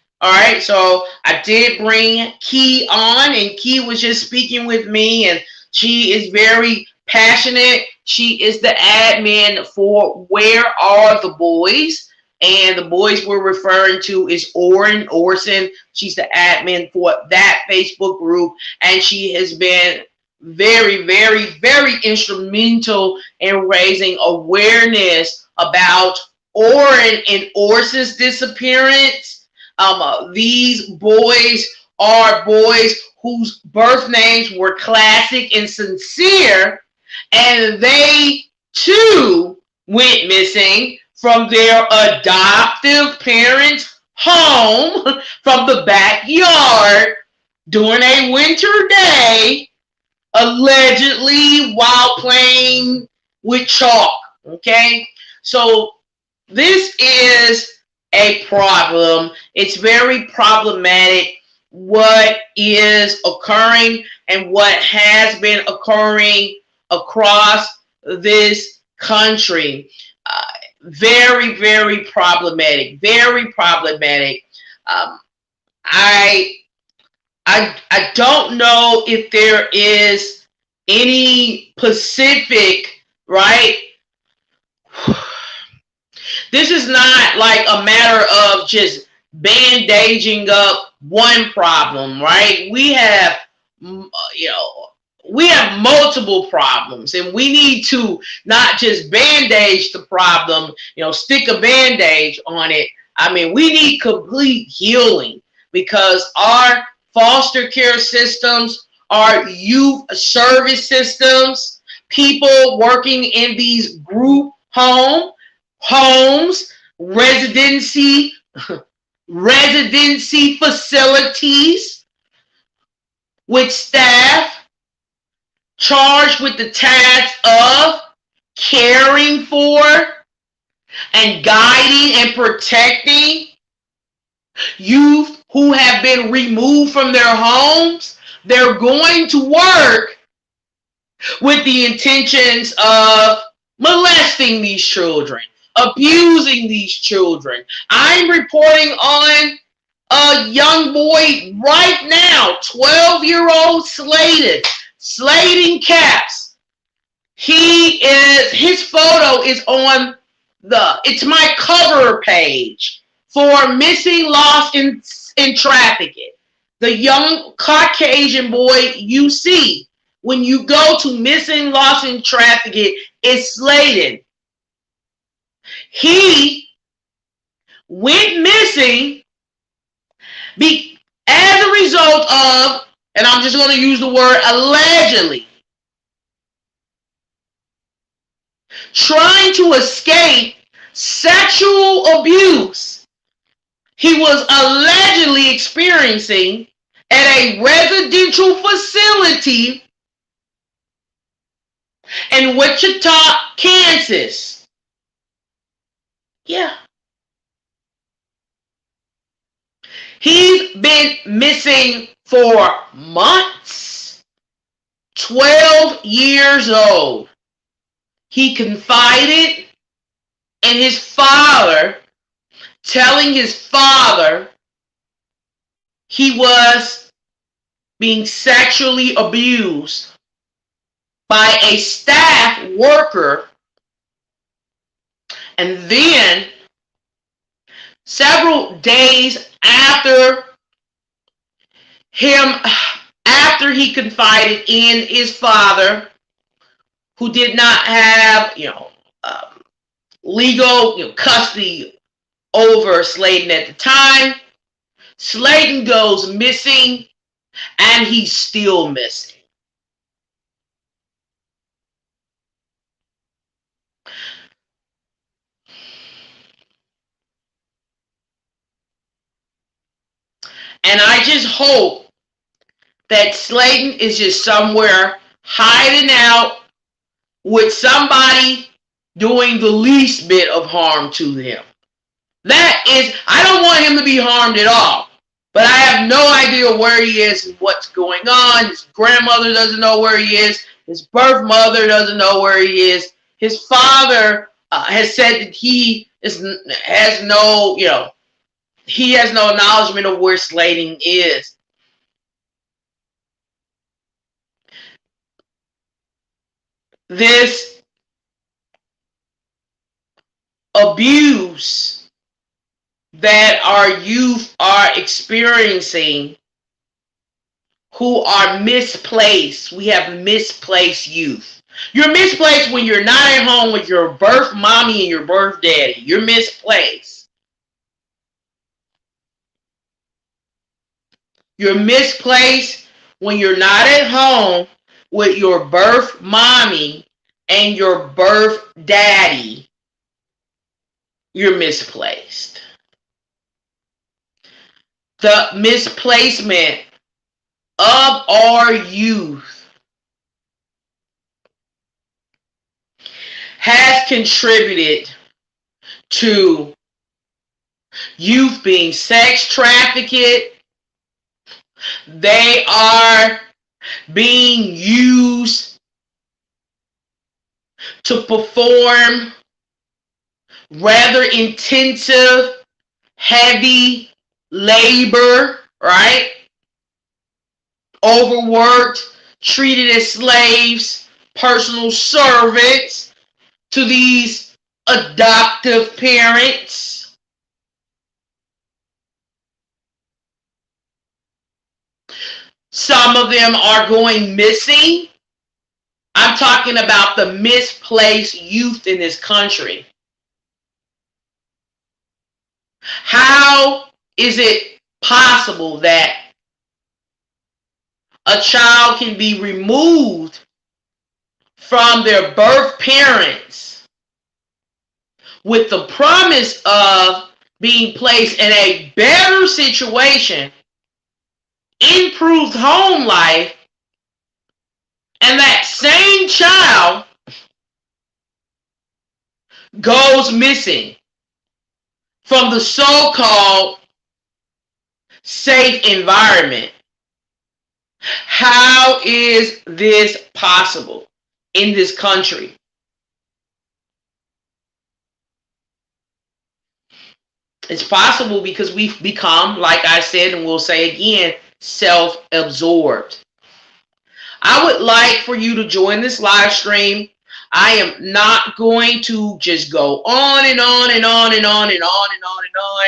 So I did bring Key on, and Key was just speaking with me, and she is very passionate. She is the admin for Where Are the Boys? And the boys we're referring to is Orson. She's the admin for that Facebook group, and she has been very, very, very instrumental in raising awareness about Oren and Orson's disappearance. These boys are boys whose birth names were Classic and Sincere, and they too went missing from their adoptive parents' home from the backyard during a winter day, allegedly while playing with chalk. Okay, so this is a problem. It's very problematic what is occurring and what has been occurring across this country. Uh, Very, very problematic. Very problematic. Um, I, I don't know if there is any Pacific, right? This is not like a matter of just bandaging up one problem, right? We have, we have multiple problems, and we need to not just bandage the problem, stick a bandage on it. I mean, we need complete healing because our foster care systems, our youth service systems, people working in these group homes, residency facilities with staff charged with the task of caring for and guiding and protecting youth who have been removed from their homes. They're going to work with the intentions of molesting these children, abusing these children. I'm reporting on a young boy right now, 12-year-old Sladen Caps. His photo is on it's my cover page for missing, lost, in trafficking. The young Caucasian boy you see when you go to missing, lost, and trafficking is Sladen. He went missing as a result of, and I'm just going to use the word allegedly, trying to escape sexual abuse he was allegedly experiencing at a residential facility in Wichita, Kansas. Yeah. He's been missing for months. 12 years old. He confided in his father, telling his father he was being sexually abused by a staff worker. And then several days after he confided in his father, who did not have, legal custody over Sladen at the time, Sladen goes missing, and he's still missing. And I just hope that Sladen is just somewhere hiding out with somebody doing the least bit of harm to him. I don't want him to be harmed at all. But I have no idea where he is and what's going on. His grandmother doesn't know where he is. His birth mother doesn't know where he is. His father has said that he has no acknowledgement of where Sladen is. This abuse that our youth are experiencing, who are misplaced. We have misplaced youth. You're misplaced when you're not at home with your birth mommy and your birth daddy. You're misplaced. You're misplaced when you're not at home with your birth mommy and your birth daddy. You're misplaced. The misplacement of our youth has contributed to youth being sex trafficked, They are being used to perform rather intensive, heavy labor, right? Overworked, treated as slaves, personal servants to these adoptive parents. Some of them are going missing. I'm talking about the misplaced youth in this country. How is it possible that a child can be removed from their birth parents with the promise of being placed in a better situation, improved home life, and that same child goes missing from the so-called safe environment? How is this possible in this country? It's possible because we've become, like I said, and we'll say again, self-absorbed. I would like for you to join this live stream. I am not going to just go on and on and on and on and on and on and on.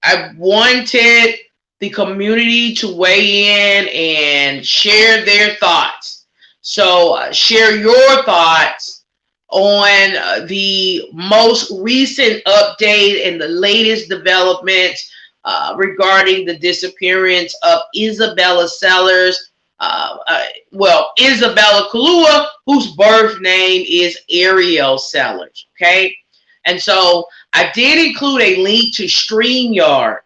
I wanted the community to weigh in and share their thoughts. So share your thoughts on the most recent update and the latest developments regarding the disappearance of Isabella Sellers. Isabella Kalua, whose birth name is Ariel Sellers. Okay. And so I did include a link to StreamYard.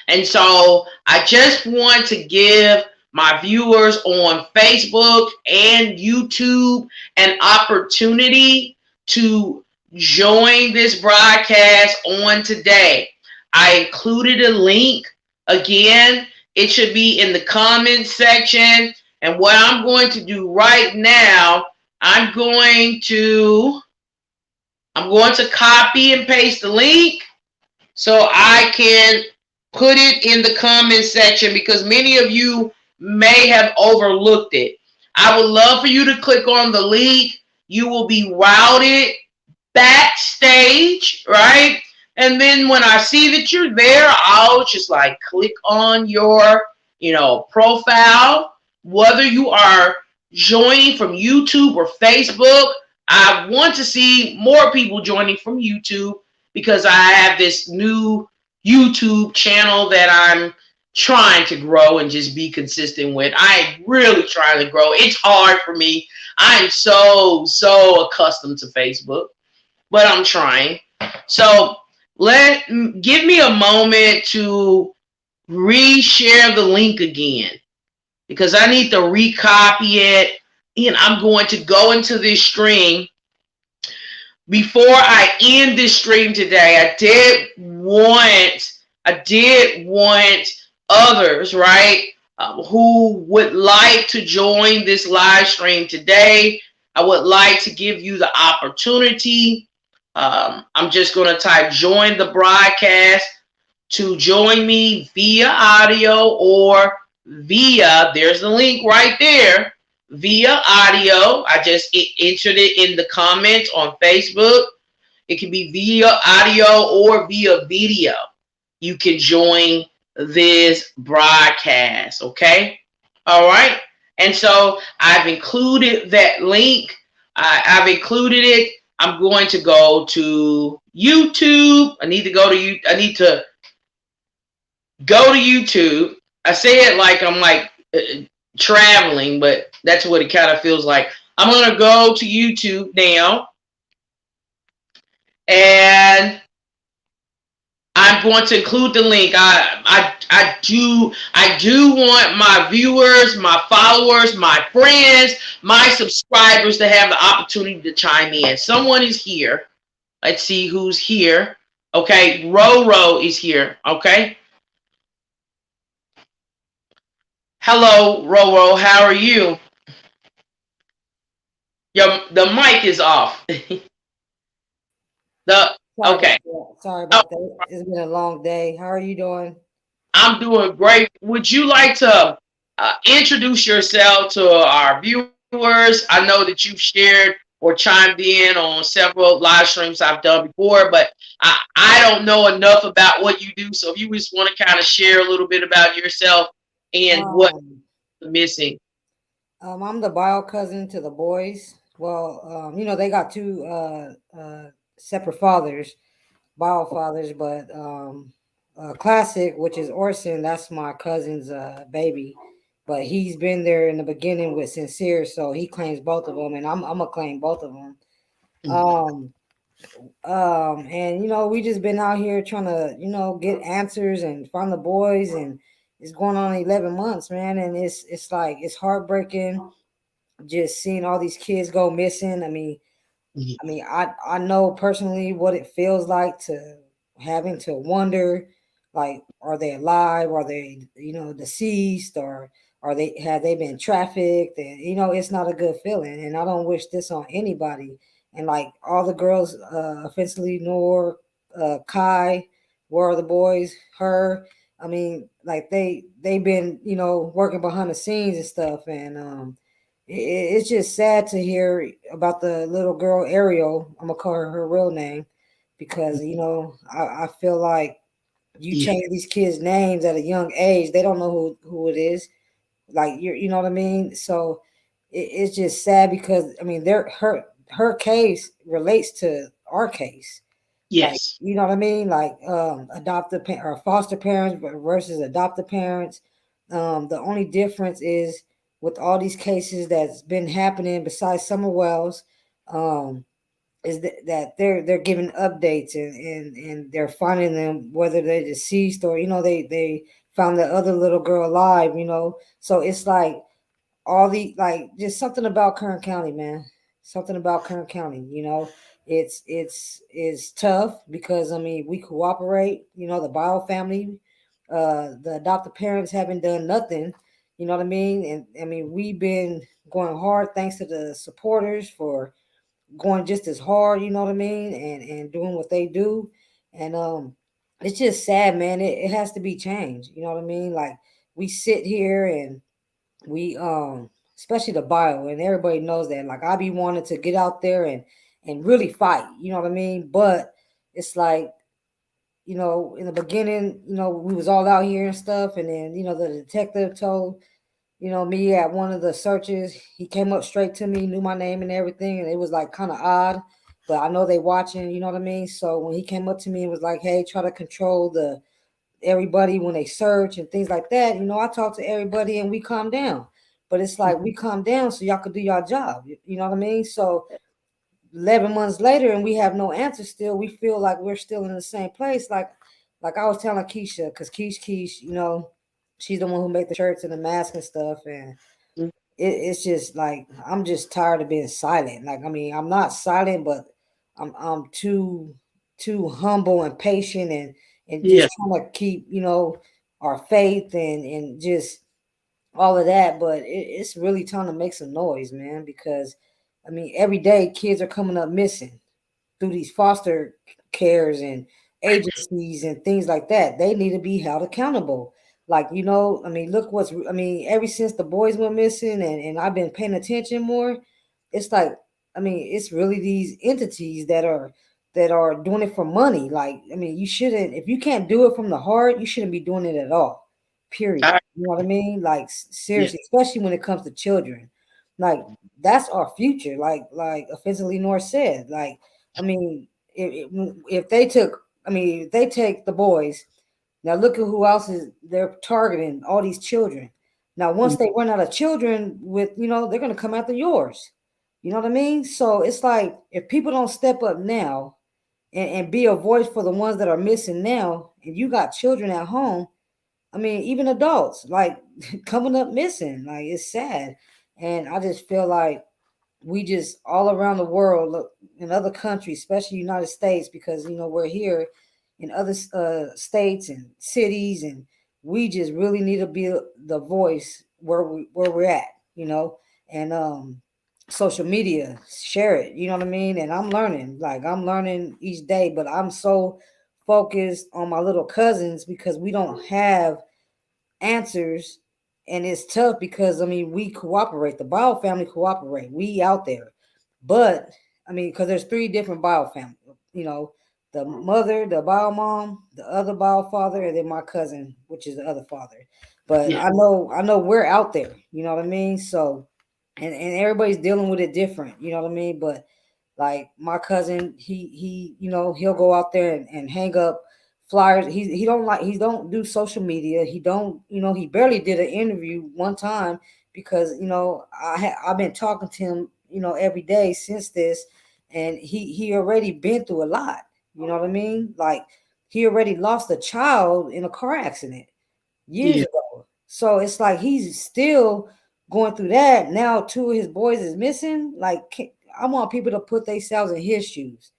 And so I just want to give my viewers on Facebook and YouTube an opportunity to join this broadcast on today. I included a link. Again, it should be in the comments section. And what I'm going to do right now, I'm going to copy and paste the link so I can put it in the comment section because many of you may have overlooked it. I would love for you to click on the link. You will be routed backstage, right? And then when I see that you're there, I'll just like click on your, profile. Whether you are joining from YouTube or Facebook, I want to see more people joining from YouTube because I have this new YouTube channel that I'm trying to grow and just be consistent with. I'm really trying to grow. It's hard for me. I'm so accustomed to Facebook, but I'm trying. So give me a moment to reshare the link again because I need to recopy it. And I'm going to go into this stream. Before I end this stream today, I did want others, right, who would like to join this live stream today. I would like to give you the opportunity. I'm just going to type join the broadcast to join me via audio or via, there's the link right there, via audio. I just entered it in the comments on Facebook. It can be via audio or via video. You can join this broadcast, okay? All right. And so I've included that link. I've included it. I'm going to go to YouTube. I need to go to YouTube. I say it like I'm like traveling, but that's what it kind of feels like. I'm going to go to YouTube now. And I'm going to include the link. I do want my viewers, my followers, my friends, my subscribers to have the opportunity to chime in. Someone is here. Let's see who's here. Okay, Roro is here. Okay. Hello, Roro. How are you? The mic is off. the Sorry Okay. about that. Sorry Oh, about that. It's been a long day. How are you doing? I'm doing great. Would you like to introduce yourself to our viewers? I know that you've shared or chimed in on several live streams I've done before, but I don't know enough about what you do. So if you just want to kind of share a little bit about yourself and what Um, you're missing. I'm the bio cousin to the boys. Well, they got two separate fathers, bio fathers, but Classic, which is Orson, that's my cousin's baby. But he's been there in the beginning with Sincere, so he claims both of them, and I'm gonna claim both of them. Um, and we just been out here trying to get answers and find the boys, and it's going on 11 months, man, and it's like it's heartbreaking just seeing all these kids go missing. I know personally what it feels like to having to wonder, like, are they alive? Are they, deceased? Or have they been trafficked? And it's not a good feeling. And I don't wish this on anybody. And like all the girls, offensively, Nor, Kai, where are the boys? Her. Like they've been, working behind the scenes and stuff. And it's just sad to hear about the little girl Ariel. I'm gonna call her real name because I feel like you Yeah. change these kids' names at a young age, they don't know who it is. Like you know what I mean. So it's just sad because their her case relates to our case. Like, Yes. you know what I mean? Like or foster parents versus adoptive parents. The only difference is with all these cases that's been happening besides Summer Wells, um, is that they're giving updates and they're finding them whether they're deceased or they found the other little girl alive. So it's like all the like just something about Kern County, man. Something about Kern County. It's tough because we cooperate. The bio family, the adoptive parents haven't done nothing. You know what I mean? And we've been going hard thanks to the supporters for going just as hard. You know what I mean? And doing what they do. And it's just sad, man. It has to be changed. You know what I mean? Like we sit here and we especially the bio, and everybody knows that, like, I be wanting to get out there and really fight, you know what I mean, but it's like, in the beginning, we was all out here and stuff, and then the detective told me at one of the searches, he came up straight to me, knew my name and everything, and it was like kind of odd, but I know they watching, you know what I mean. So when he came up to me and was like, hey, try to control the everybody when they search and things like that. I talk to everybody and we calm down. But it's like we calm down so y'all could do your job. You know what I mean? So 11 months later and we have no answer still, we feel like we're still in the same place. Like I was telling Keisha, because Keish, she's the one who made the shirts and the mask and stuff. And it's just like I'm just tired of being silent. Like I'm not silent, but I'm too humble and patient and Yeah. just trying to keep our faith and just all of that. But it's really time to make some noise, man, because every day kids are coming up missing through these foster cares and agencies and things like that. They need to be held accountable. Like, look ever since the boys went missing and I've been paying attention more, it's like, it's really these entities that are doing it for money. Like, you shouldn't, if you can't do it from the heart, you shouldn't be doing it at all. Period. I, You know what I mean? Like yeah. seriously, especially when it comes to children. Like that's our future. Like offensively North said. Like I mean, if they took, if they take the boys, now look at who else is they're targeting all these children. Now, once they run out of children, with they're gonna come after yours. You know what I mean? So it's like if people don't step up now and be a voice for the ones that are missing now, and you got children at home, even adults like coming up missing, like it's sad. And I just feel like we just all around the world, look, in other countries, especially United States, because we're here in other states and cities, and we just really need to be the voice where we're at, and social media, share it, you know what I mean? And I'm learning each day, but I'm so focused on my little cousins because we don't have answers, and it's tough because we cooperate. The bio family cooperate. We out there, but because there's three different bio families. You know, the mother, the bio mom, the other bio father, and then my cousin, which is the other father. But Yeah. I know we're out there. You know what I mean? So, and everybody's dealing with it different. You know what I mean? But like my cousin, he he'll go out there and hang up flyers. He don't do social media. He don't he barely did an interview one time because I've been talking to him every day since this, and he already been through a lot. You know what I mean? Like he already lost a child in a car accident years Yeah. ago. So it's like he's still going through that. Now two of his boys is missing. Like I want people to put themselves in his shoes.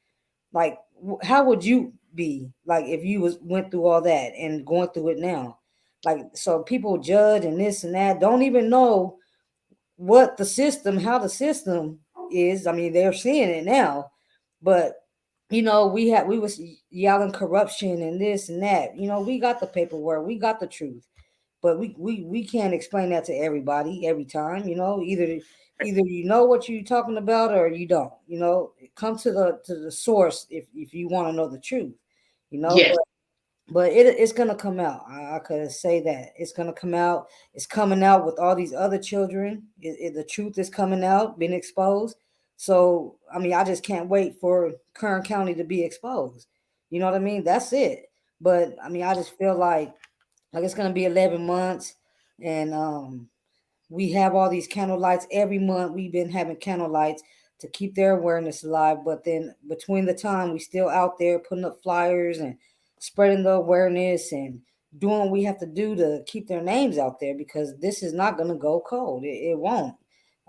Like how would you be like if you was went through all that and going through it now? Like so people judge and this and that, don't even know how the system is. They're seeing it now, but we was yelling corruption and this and that. We got the paperwork, we got the truth, but we can't explain that to everybody every time. Either you know what you're talking about or you don't. Come to the source if you want to know the truth. Yes. But it's gonna come out. I could say that it's gonna come out. It's coming out with all these other children. The truth is coming out, being exposed. So I just can't wait for Kern County to be exposed. You know what I mean? That's it. But I just feel like it's gonna be 11 months, and we have all these candle lights every month. We've been having candle lights to keep their awareness alive. But then between the time we still out there putting up flyers and spreading the awareness and doing what we have to do to keep their names out there because this is not gonna go cold. It won't.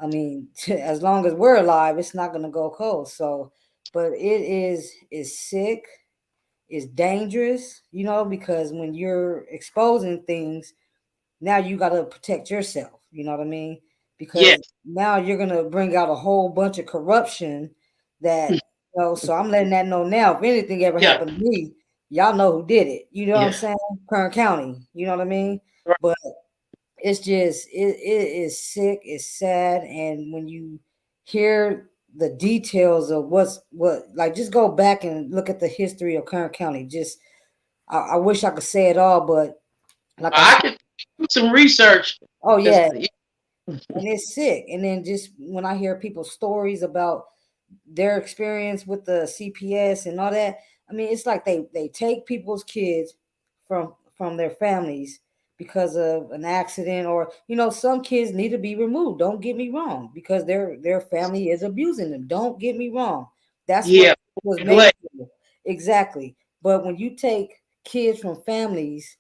As long as we're alive, it's not gonna go cold. So, but is sick, is dangerous, because when you're exposing things now you got to protect yourself. You know what I mean? Yes. Because now you're gonna bring out a whole bunch of corruption that So I'm letting that know now. If anything ever Yeah. happened to me, y'all know who did it. You know what I'm Yeah. saying? Kern County. You know what I mean? Right. But it's just it is sick. It's sad, and when you hear the details of what like just go back and look at the history of Kern County. Just I wish I could say it all, but like I I said, could do some research oh because yeah, and it's sick. And then just when I hear people's stories about their experience with the CPS and all that, it's like they take people's kids from their families because of an accident, or some kids need to be removed. Don't get me wrong, because their family is abusing them. Don't get me wrong. That's what yeah, was made neglect. for. Exactly. But when you take kids from families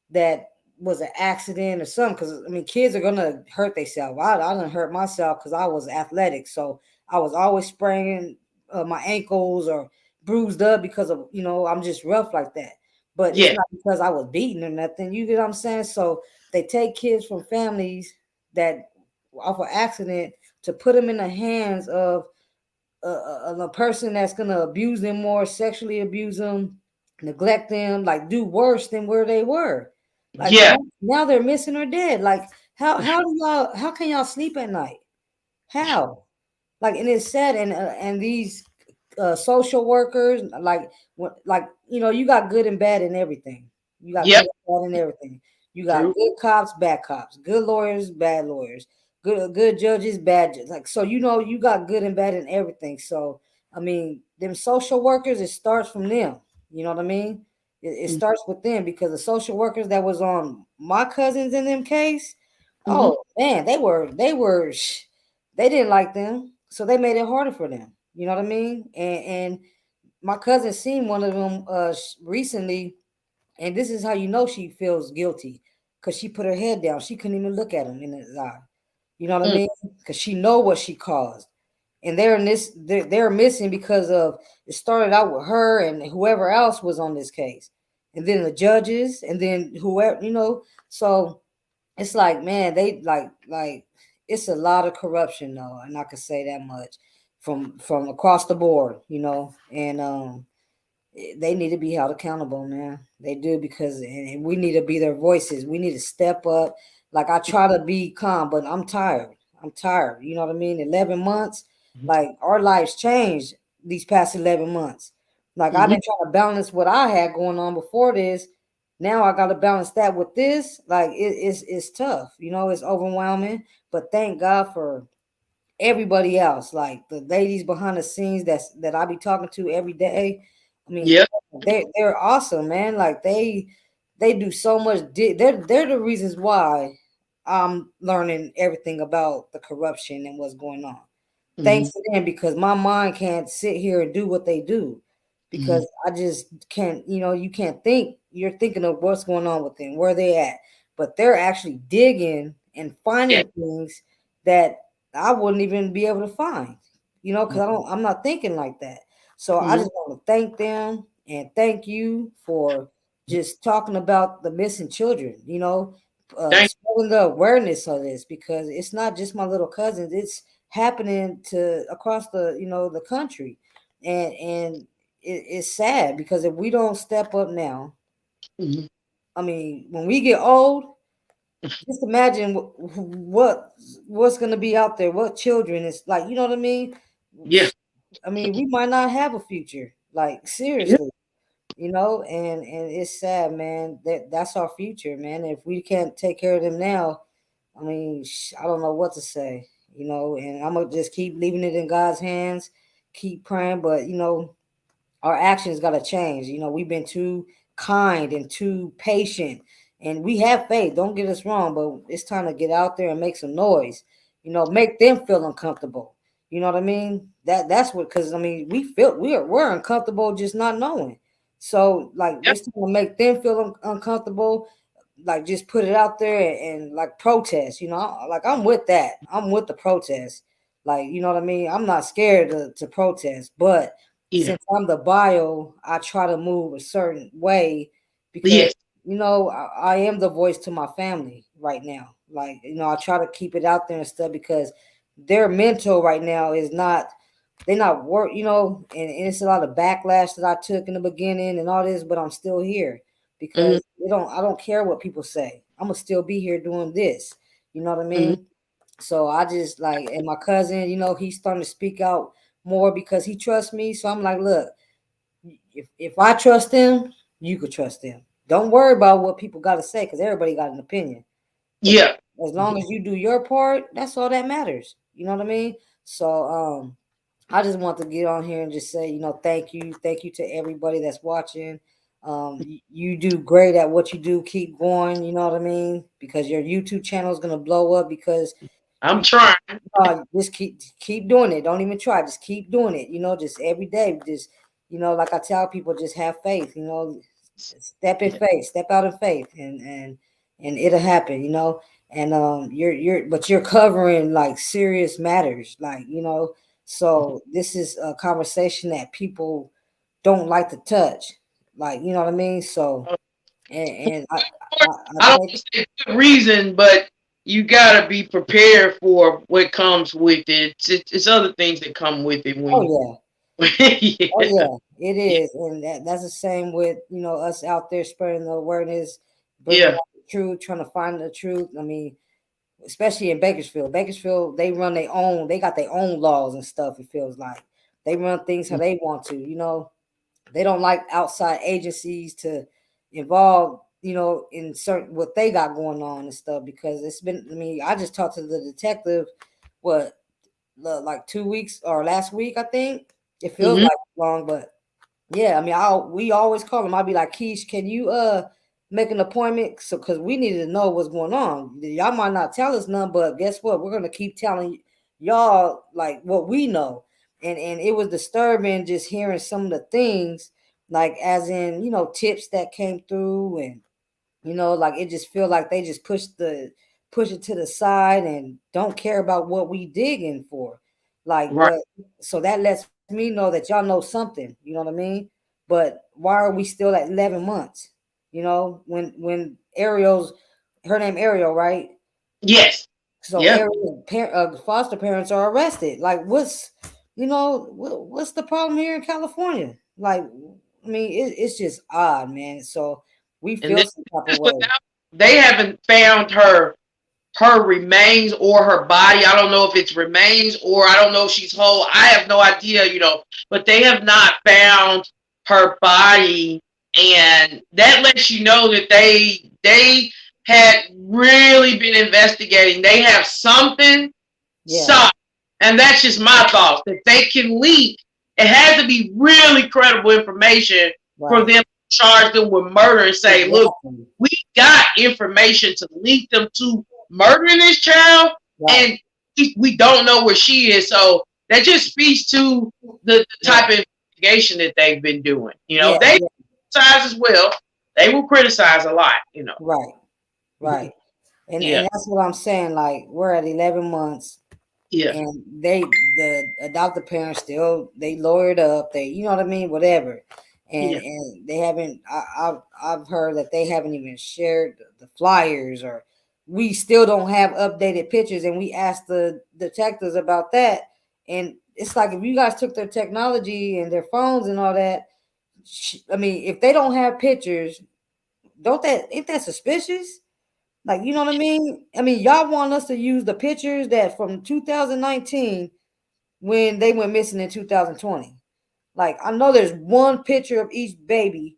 that was an accident or something, because kids are gonna hurt themselves. I didn't hurt myself because I was athletic, so I was always spraining my ankles or bruised up because of I'm just rough like that. But it's Yeah. not because I was beaten or nothing. You get what I'm saying? So they take kids from families that off an accident to put them in the hands of a person that's gonna abuse them more, sexually abuse them, neglect them, like do worse than where they were. Like Yeah. now they're missing or dead. Like how can y'all sleep at night? How? Like, and it's sad, and these social workers, like you got good and bad in everything. You got Yep. good and bad in everything. You got True. good cops, bad cops, good lawyers, bad lawyers, good judges, bad judges. Like so, you got good and bad in everything. So them social workers, it starts from them. You know what I mean? It starts with them because the social workers that was on my cousins in them case, Mm-hmm. oh man, they didn't like them, so they made it harder for them. You know what I mean? And my cousin seen one of them recently, and this is how you know she feels guilty, because she put her head down. She couldn't even look at him in his eye. You know what I Mm. mean? Because she know what she caused, and they're missing because of it started out with her and whoever else was on this case, and then the judges, and then whoever. So it's like, man, they like it's a lot of corruption though, and I can say that much from across the board, and they need to be held accountable, man. They do, because and we need to be their voices. We need to step up. Like, I try to be calm, but I'm tired. I'm tired. You know what I mean? 11 months, like, our lives changed these past 11 months. Like, I've Hmm. been trying to balance what I had going on before this. Now I got to balance that with this. Like, it's tough. It's overwhelming. But thank God for everybody else, like the ladies behind the scenes that I be talking to every day. I mean, Yeah. they're awesome, man. Like, they do so much. They're the reasons why I'm learning everything about the corruption and what's going on. Hmm. Thanks to them, because my mind can't sit here and do what they do, Hmm. because I just can't. You can't think. You're thinking of what's going on with them, where they at, but they're actually digging and Yeah. finding things that I wouldn't even be able to find. Because I'm not thinking like that. So I Hmm. just want to thank them and thank you for just talking about the missing children. Thank. Spreading the awareness of this, because it's not just my little cousins. It's happening to across the country, and it's sad, because if we don't step up now, Hmm. I mean, when we get old, just imagine what's going to be out there, what children is like, you know what I mean? Yeah. I mean, we might not have a future, like, Yeah. seriously, and it's sad, man. That's our future, man. If we can't take care of them now, I mean, I don't know what to say, and I'm gonna just keep leaving it in God's hands, keep praying, but our actions got to change. We've been too kind and too patient, and we have faith. Don't get us wrong, but it's time to get out there and make some noise. Make them feel uncomfortable. You know what I mean? That's what, because I mean, we're uncomfortable just not knowing. So, like, Yeah. it's time to make them feel uncomfortable. Like, just put it out there, and like, protest. Like, I'm with that. I'm with the protest. Like, you know what I mean? I'm not scared to protest, but Yeah. since I'm the bio, I try to move a certain way, because Yes. I am the voice to my family right now. Like, I try to keep it out there and stuff, because their mental right now is not, they're not work, and it's a lot of backlash that I took in the beginning and all this, but I'm still here, Hmm. because I don't care what people say. I'm gonna still be here doing this. You know what I Hmm. mean? So I just, like, and my cousin, he's starting to speak out more, because he trusts me. So I'm like, look, if I trust them, you could trust them. Don't worry about what people got to say, because everybody got an opinion. But Yeah. as long as you do your part, that's all that matters. You know what I mean? So I just want to get on here and just say, thank you to everybody that's watching. You do great at what you do. Keep going. You know what I mean? Because your YouTube channel is gonna blow up, because I'm you trying. just keep doing it. Don't even try. Just keep doing it. Just every day. Just like I tell people, just have faith. Step in Yeah. faith. Step out in faith, and it'll happen. And you're covering, like, serious matters, like, So this is a conversation that people don't like to touch, like, you know what I mean. So and I I don't take. want to say good reason, but you gotta be prepared for what comes with it. It's other things that come with it Oh when yeah. you. Oh Yeah. yeah, it is, and that's the same with us out there spreading the awareness, bringing Yeah. out the truth, trying to find the truth. I mean, especially in Bakersfield. Bakersfield, they run their own. They got their own laws and stuff. It feels like they run things how they want to. They don't like outside agencies to involve. In certain what they got going on and stuff, because it's been. I mean, I just talked to the detective. What, like 2 weeks or last week, I think. It feels Hmm. like long, but yeah, I mean, we always call him. I'll be like, Keish, can you make an appointment? So, because we need to know what's going on. Y'all might not tell us none, but guess what? We're gonna keep telling y'all, like, what we know. And it was disturbing just hearing some of the things, like, as in, tips that came through, and like, it just feel like they just push it to the side and don't care about what we digging for. Like, Right. but so that lets me know that y'all know something, you know what I mean? But why are we still at 11 months? When Ariel's her name Ariel, right? Yes. So Yep. Ariel, foster parents are arrested. Like, what's the problem here in California? Like, I mean, it's just odd, man. So we And feel this some type of is way. without they haven't found her remains or her body. I don't know if it's remains or I don't know if she's whole. I have no idea, but they have not found her body. And that lets you know that they had really been investigating. They have something Yeah, solid. And that's just my thoughts. That they can leak. It has to be really credible information for right. them to charge them with murder and say, look, Exactly. we got information to link them to murdering this child, Right. and we don't know where she is. So that just speaks to the Yeah. type of investigation that they've been doing. Yeah. They Yeah. criticize as well. They will criticize a lot. Right. Right. And Yeah, that's what I'm saying. Like, we're at 11 months, yeah, and the adoptive parents still, they lawyered up. They, you know what I mean, whatever. And yeah. they haven't. I've heard that they haven't even shared the flyers, or we still don't have updated pictures. And we asked the detectives about that, and it's like, if you guys took their technology and their phones and all that, I mean, if they don't have pictures, don't that ain't that suspicious? Like, you know what I mean? I mean, y'all want us to use the pictures that from 2019 when they went missing in 2020. Like, I know there's one picture of each baby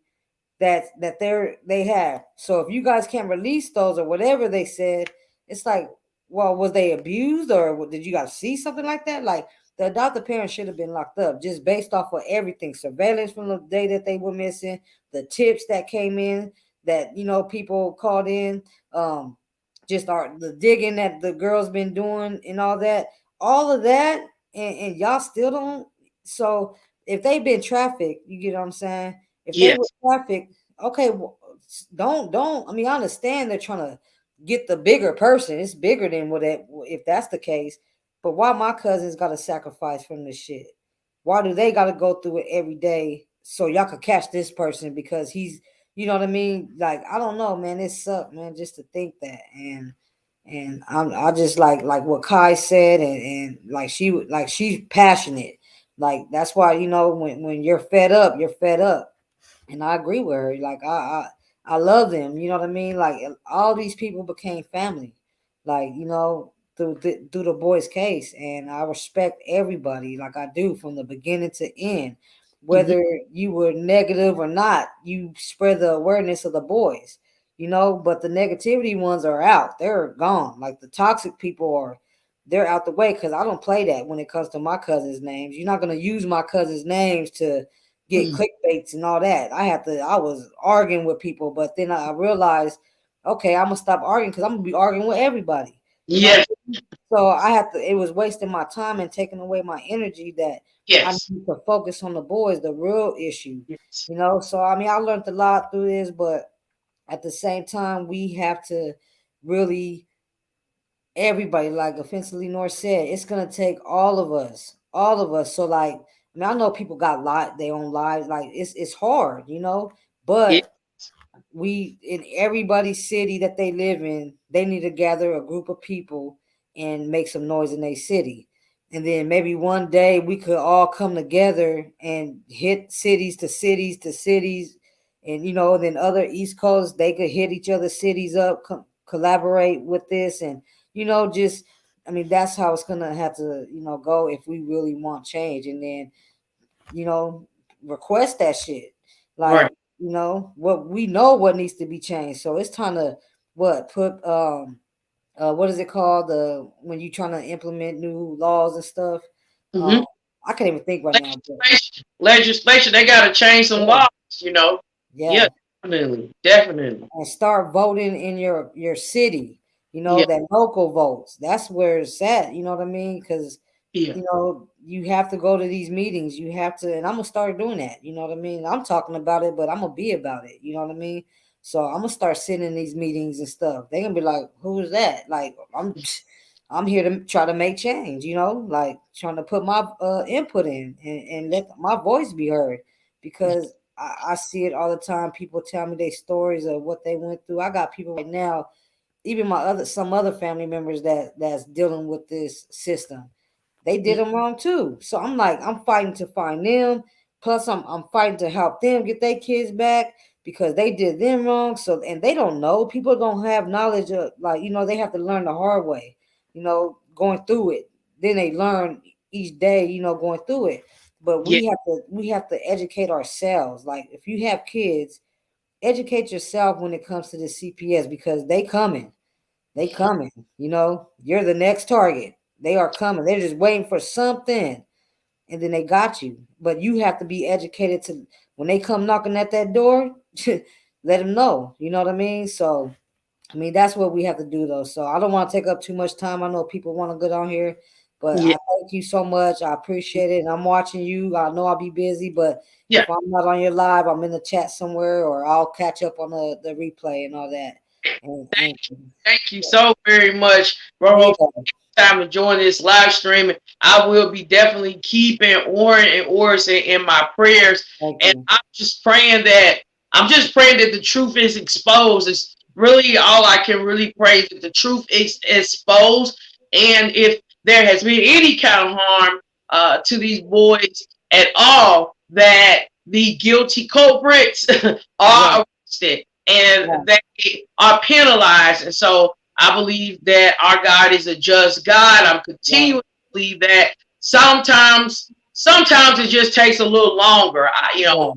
that they have. So if you guys can't release those or whatever they said, it's like, well, was they abused, or did you guys see something like that? Like, the adopted parents should have been locked up just based off of everything, surveillance from the day that they were missing, the tips that came in, that, people called in, um, just the digging that the girls been doing and all of that, and y'all still don't. So if they've been trafficked, you get what I'm saying? If they were Yes, trafficked, okay, well, don't. I mean, I understand they're trying to get the bigger person. It's bigger than what it, if that's the case. But why my cousins got to sacrifice from this shit? Why do they got to go through it every day so y'all could catch this person because he's, you know what I mean? Like, I don't know, man. It sucked, man, just to think that. I just like what Kai said, and like she's passionate. Like, that's why, when you're fed up, you're fed up. And I agree with her. Like, I love them. You know what I mean? Like, all these people became family. Like, through the boy's case, and I respect everybody. Like, I do, from the beginning to end. mhm, Whether you were negative or not, you spread the awareness of the boys. But the negativity ones are out. They're gone. Like, the toxic people they're out the way, because I don't play that when it comes to my cousins' names. You're not gonna use my cousins' names to get mhm. clickbaits and all that. I was arguing with people, but then I realized, okay, I'm gonna stop arguing because I'm gonna be arguing with everybody. You know what Yes, I mean? So I had to. It was wasting my time and taking away my energy that I yes, need to focus on the boys, the real issue. yes, So I mean, I learned a lot through this, but at the same time, we have to really, everybody, like offensively North said, it's gonna take all of us. So, like, I mean, I know people got their own lives, like, it's hard, yes, but we, in everybody's city that they live in, they need to gather a group of people and make some noise in their city. And then maybe one day we could all come together and hit cities to cities to cities. And, then other East Coast, they could hit each other's cities up, collaborate with this. And, just, I mean, that's how it's going to have to, go if we really want change. And then, you know, request that shit. Like, right. what we know what needs to be changed. So it's time to put what is it called? When you trying to implement new laws and stuff. Um Hmm. I can't even think right now, but Legislation. They got to change some yeah, laws. Yeah, yeah. definitely, definitely. And start voting in your city, Yeah, that local votes. That's where it's at, you know what I mean? Because yeah, you have to go to these meetings. You have to, and I'm gonna start doing that. You know what I mean? I'm talking about it, but I'm gonna be about it. You know what I mean? So I'm gonna start sitting in these meetings and stuff. They're gonna be like, "Who is that?" Like, I'm here to try to make change. Like, trying to put my input in, and let my voice be heard, because I see it all the time. People tell me their stories of what they went through. I got people right now even some other family members that's dealing with this system, they did them wrong too. So I'm like, I'm fighting to find them. Plus, I'm fighting to help them get their kids back because they did them wrong. So, and they don't know. People don't have knowledge of, like, they have to learn the hard way, going through it. Then they learn each day, going through it. But Yeah. we have to educate ourselves. Like, if you have kids, educate yourself when it comes to the CPS, because they coming. They coming. You're the next target. They are coming. They're just waiting for something, and then they got you. But you have to be educated to, when they come knocking at that door, let them know. You know what I mean? So, I mean, that's what we have to do, though. So I don't want to take up too much time. I know people want to get on here, but I Yeah. thank you so much. I appreciate it. And I'm watching you. I know I'll be busy, but Yeah. if I'm not on your live, I'm in the chat somewhere, or I'll catch up on the replay and all that. Thank you so very much, Yeah, bro. Time to join this live stream. I will be definitely keeping Oren and Orson in my prayers. thank And you. I'm just praying that the truth is exposed. It's really all I can really pray, that the truth is exposed. And if there has been any kind of harm to these boys at all, that the guilty culprits Yeah, are arrested and yeah, they are penalized. And so I believe that our God is a just God. I'm yeah, continuing to believe that sometimes it just takes a little longer. yeah.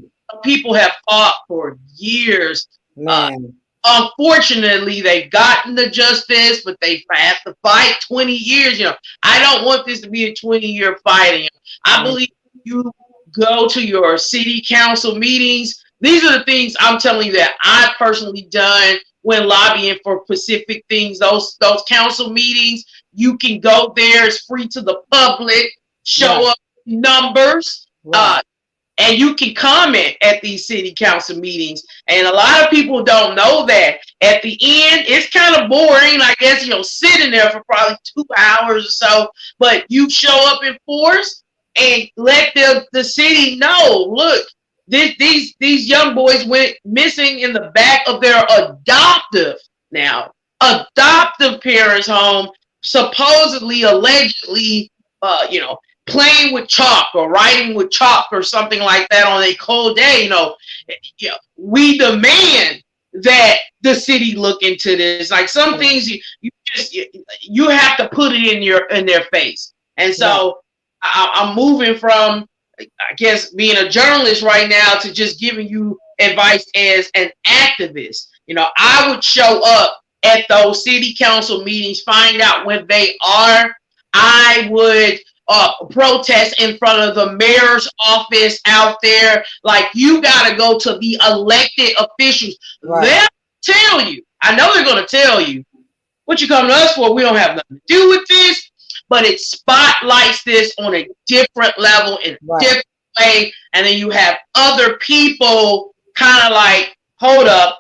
People have fought for years. Uh, Man, Unfortunately, they've gotten the justice, but they've had to fight 20 years. I don't want this to be a 20-year fight. I man, believe you go to your city council meetings. These are the things I'm telling you that I've personally done when lobbying for specific things. Those council meetings, you can go there. It's free to the public. right, Show up numbers. right, And you can comment at these city council meetings. And a lot of people don't know that. At the end, it's kind of boring, I guess, sitting there for probably 2 hours or so. But you show up in force and let the city know, look, these young boys went missing in the back of their adoptive parents' home, supposedly, allegedly, you know, playing with chalk or writing with chalk or something like that on a cold day. We demand that the city look into this. Like some right, things you have to put it in their face. And right, so I'm moving from, I guess, being a journalist right now to just giving you advice as an activist. I would show up at those city council meetings, find out when they are. I would protest in front of the mayor's office out there. Like, you got to go to the elected officials. right, They'll tell you. I know they're going to tell you, what you come to us for? We don't have nothing to do with this. But it spotlights this on a different level, in a right, different way. And then you have other people kind of like, hold up.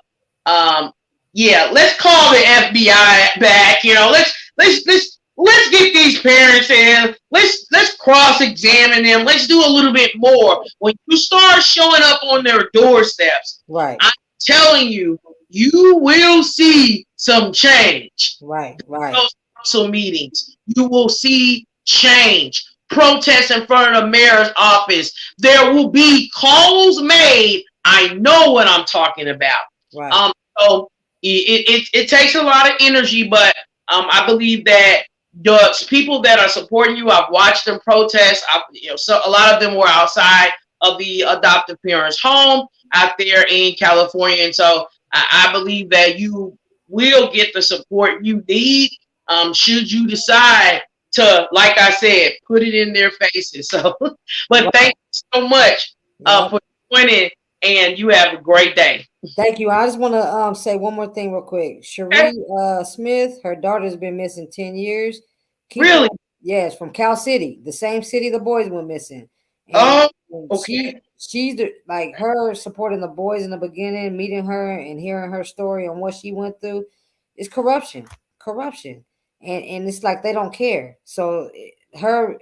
Yeah, let's call the FBI back. Let's get these parents in. Let's cross-examine them. Let's do a little bit more. When you start showing up on their doorsteps, right, I'm telling you, you will see some change. right, right, Those council meetings, you will see change. Protests in front of the mayor's office. There will be calls made. I know what I'm talking about. right. So it takes a lot of energy, but I believe that the people that are supporting you, I've watched them protest. So a lot of them were outside of the adoptive parents' home out there in California, and so I believe that you will get the support you need. Should you decide to, like I said, put it in their faces. So, but Right. thank you so much Yep. for joining, and you have a great day. Thank you. I just want to say one more thing real quick. Okay? Cherie Smith, her daughter's been missing 10 years. Keep Really? Yes, from Cal City, the same city the boys went missing. And Oh, she okay. she's like, her supporting the boys in the beginning, meeting her and hearing her story on what she went through is corruption. Corruption. And it's like they don't care. So her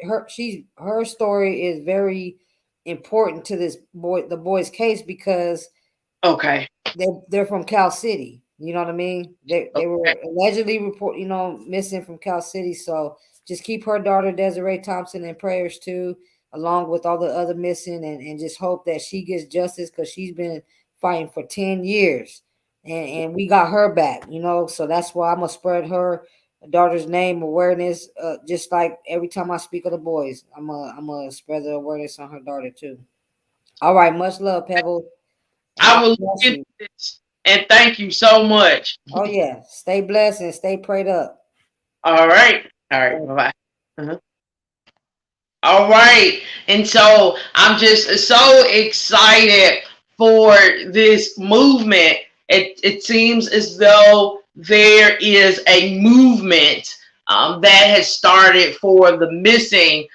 story is very important to the boy's case, because Okay. they're from Cal City. You know what I mean? They were Okay. allegedly missing from Cal City. So just keep her daughter Desiree Thompson in prayers too, along with all the other missing, and just hope that she gets justice because she's been fighting for 10 years. And we got her back. So that's why I'm gonna spread her daughter's name awareness. Just like every time I speak of the boys, I'm gonna spread the awareness on her daughter too. All right, much love, Pebble, and I God will look bless into you. this. And thank you so much. Oh yeah, stay blessed and stay prayed up. All right. All right. Bye bye. All right. And so I'm just so excited for this movement. It seems as though there is a movement that has started for the missing.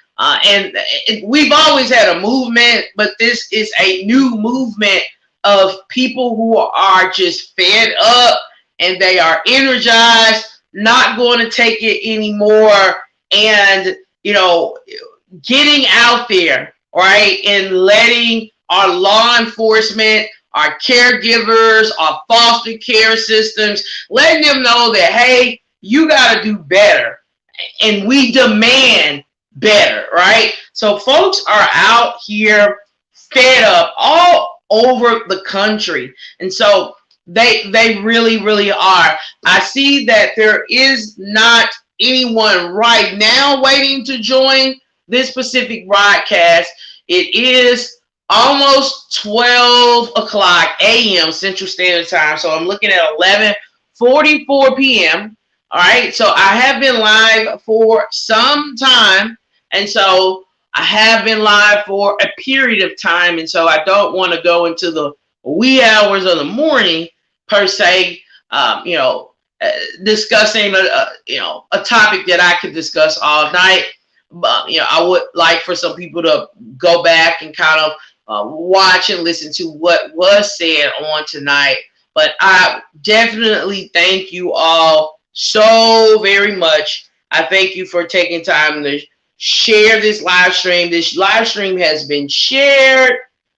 We've always had a movement, but this is a new movement of people who are just fed up and they are energized, not going to take it anymore. And, you know, getting out there, right, and letting our law enforcement, our caregivers, our foster care systems, letting them know that, hey, you got to do better. And we demand better, right? So folks are out here fed up all over the country. And so they really, really are. I see that there is not anyone right now waiting to join this specific broadcast. It is almost 12 o'clock a.m. Central Standard Time. So I'm looking at 11:44 p.m. All right. So I have been live for some time. And so I have been live for a period of time. And so I don't want to go into the wee hours of the morning per se, discussing a topic that I could discuss all night. But I would like for some people to go back and kind of watch and listen to what was said on tonight. But I definitely thank you all so very much. I thank you for taking time to share this live stream. This live stream has been shared.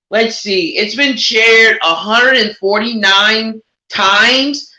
Let's see, it's been shared 149 times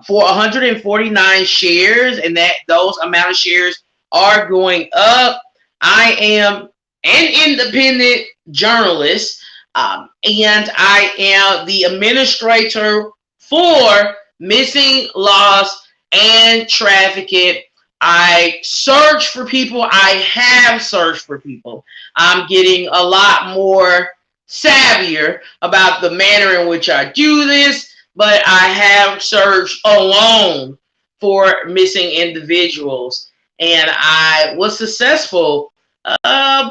for 149 shares, and that those amount of shares are going up. I am an independent journalist, and I am the administrator for Missing, Lost, and Trafficked. I search for people. I have searched for people. I'm getting a lot more savvier about the manner in which I do this, but I have searched alone for missing individuals. And I was successful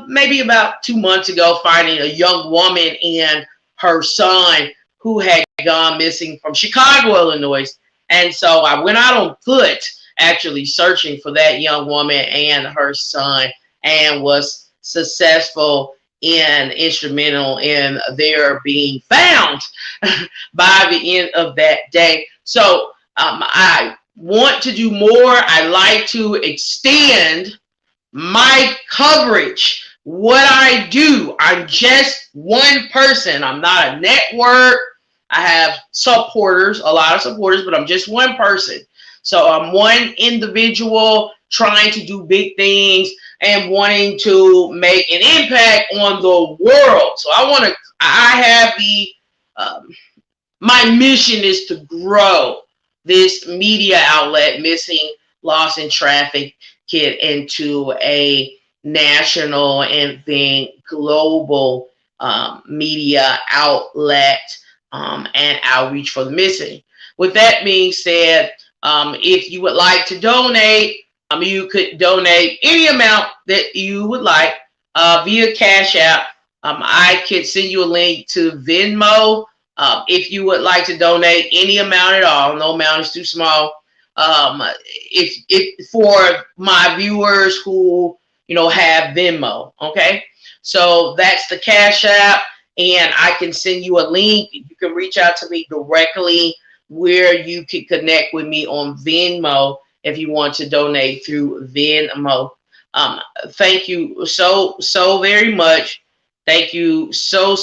maybe about 2 months ago finding a young woman and her son who had gone missing from Chicago, Illinois. And so I went out on foot actually searching for that young woman and her son and was successful and instrumental in their being found by the end of that day. So I want to do more. I like to extend my coverage. What I do, I'm just one person. I'm not a network. I have supporters, a lot of supporters, but I'm just one person. So I'm one individual trying to do big things and wanting to make an impact on the world. So I have my mission is to grow this media outlet, Missing, Lost, and Trafficked, into a national and then global media outlet and outreach for the missing. With that being said, if you would like to donate, you could donate any amount that you would like via Cash App. I could send you a link to Venmo if you would like to donate any amount at all. No amount is too small. If for my viewers who have Venmo, okay, so that's the Cash App, and I can send you a link. You can reach out to me directly where you can connect with me on Venmo if you want to donate through Venmo. Thank you so very much. Thank you so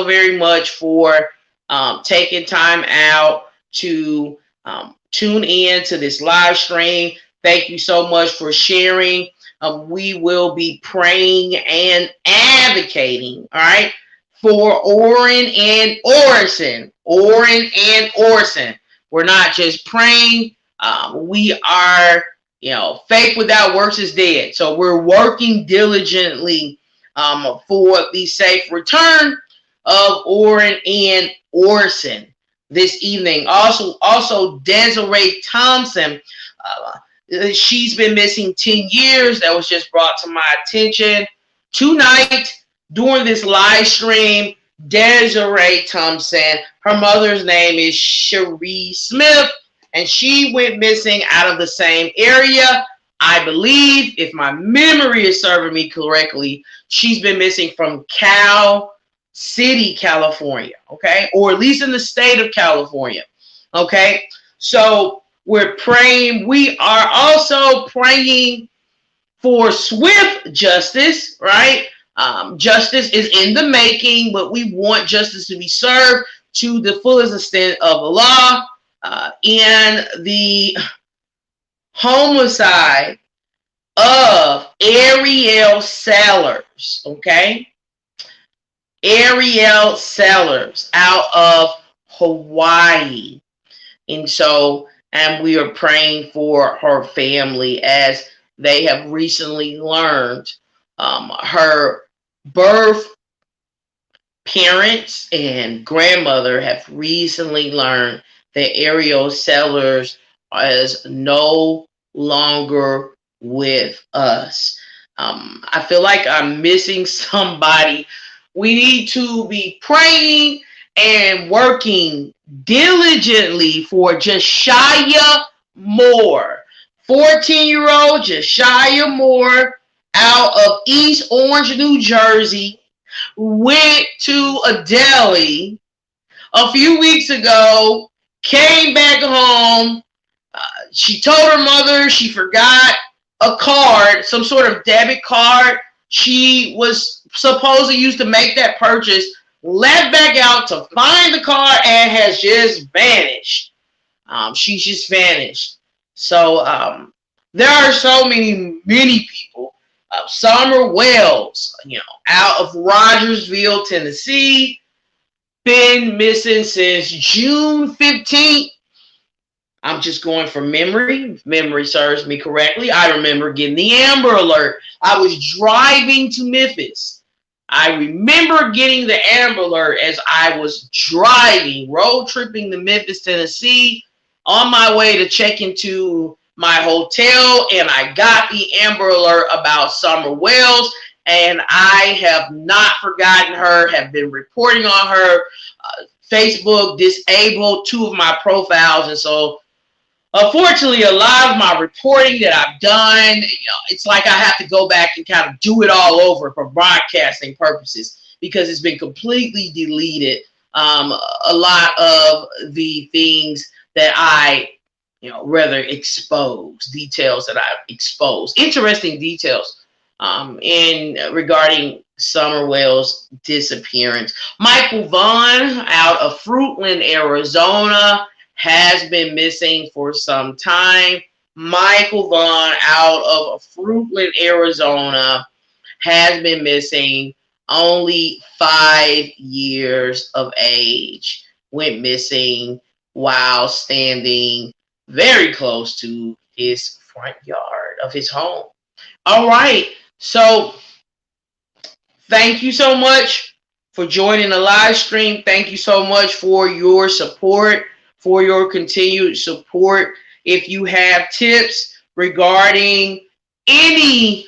very much for taking time out to tune in to this live stream. Thank you so much for sharing. We will be praying and advocating, all right, for Orrin and Orson. Orrin and Orson. We're not just praying. We are, faith without works is dead. So we're working diligently for the safe return of Orrin and Orson this evening. Also Desiree Thompson. She's been missing 10 years. That was just brought to my attention tonight during this live stream. Desiree Thompson, her mother's name is Cherie Smith, and she went missing out of the same area. I believe, if my memory is serving me correctly, she's been missing from Cal City, California, okay? Or at least in the state of California, okay? So we're praying. We are also praying for swift justice, right? Justice is in the making, but we want justice to be served to the fullest extent of the law in the homicide of Ariel Sellers, okay? Ariel Sellers out of Hawaii. And we are praying for her family as they have recently learned her birth parents and grandmother have recently learned that Ariel Sellers is no longer with us. I feel like I'm missing somebody. We need to be praying and working diligently for Josiah Moore, 14-year-old Josiah Moore out of East Orange, New Jersey, went to a deli a few weeks ago, came back home. She told her mother she forgot a card, some sort of debit card. She was supposed to use to make that purchase, left back out to find the card, and has just vanished. She's just vanished. So there are so many people. Summer Wells, out of Rogersville, Tennessee, been missing since June 15th. I'm just going from memory. If memory serves me correctly, I remember getting the Amber Alert. I was driving to Memphis. I remember getting the Amber Alert as I was driving, road tripping to Memphis, Tennessee, on my way to check into my hotel, and I got the Amber Alert about Summer Wells, and I have not forgotten her, have been reporting on her. Facebook disabled 2 of my profiles, and so unfortunately, a lot of my reporting that I've done, it's like I have to go back and kind of do it all over for broadcasting purposes because it's been completely deleted. A lot of the things that I, rather expose, details that I've exposed, interesting details in regarding Summer Wells' disappearance. Michael Vaughn out of Fruitland, Arizona, has been missing for some time. Michael Vaughn out of Fruitland, Arizona, has been missing, only 5 years of age. Went missing while standing very close to his front yard of his home. All right. So thank you so much for joining the live stream. Thank you so much for your support, for your continued support. If you have tips regarding any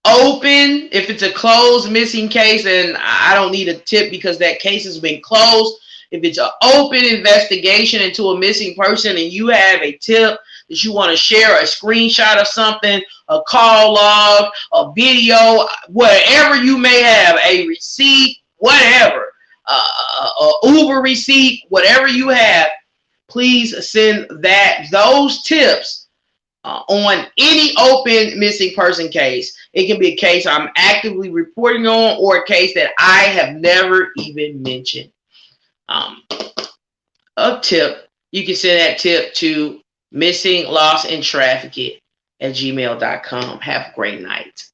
open, if it's a closed missing case, and I don't need a tip because that case has been closed. If it's an open investigation into a missing person and you have a tip that you want to share, a screenshot of something, a call log, a video, whatever you may have, a receipt, whatever, a Uber receipt, whatever you have, please send those tips on any open missing person case. It can be a case I'm actively reporting on or a case that I have never even mentioned. A tip You can send that tip to missing, lost, and trafficked at gmail.com. Have a great night.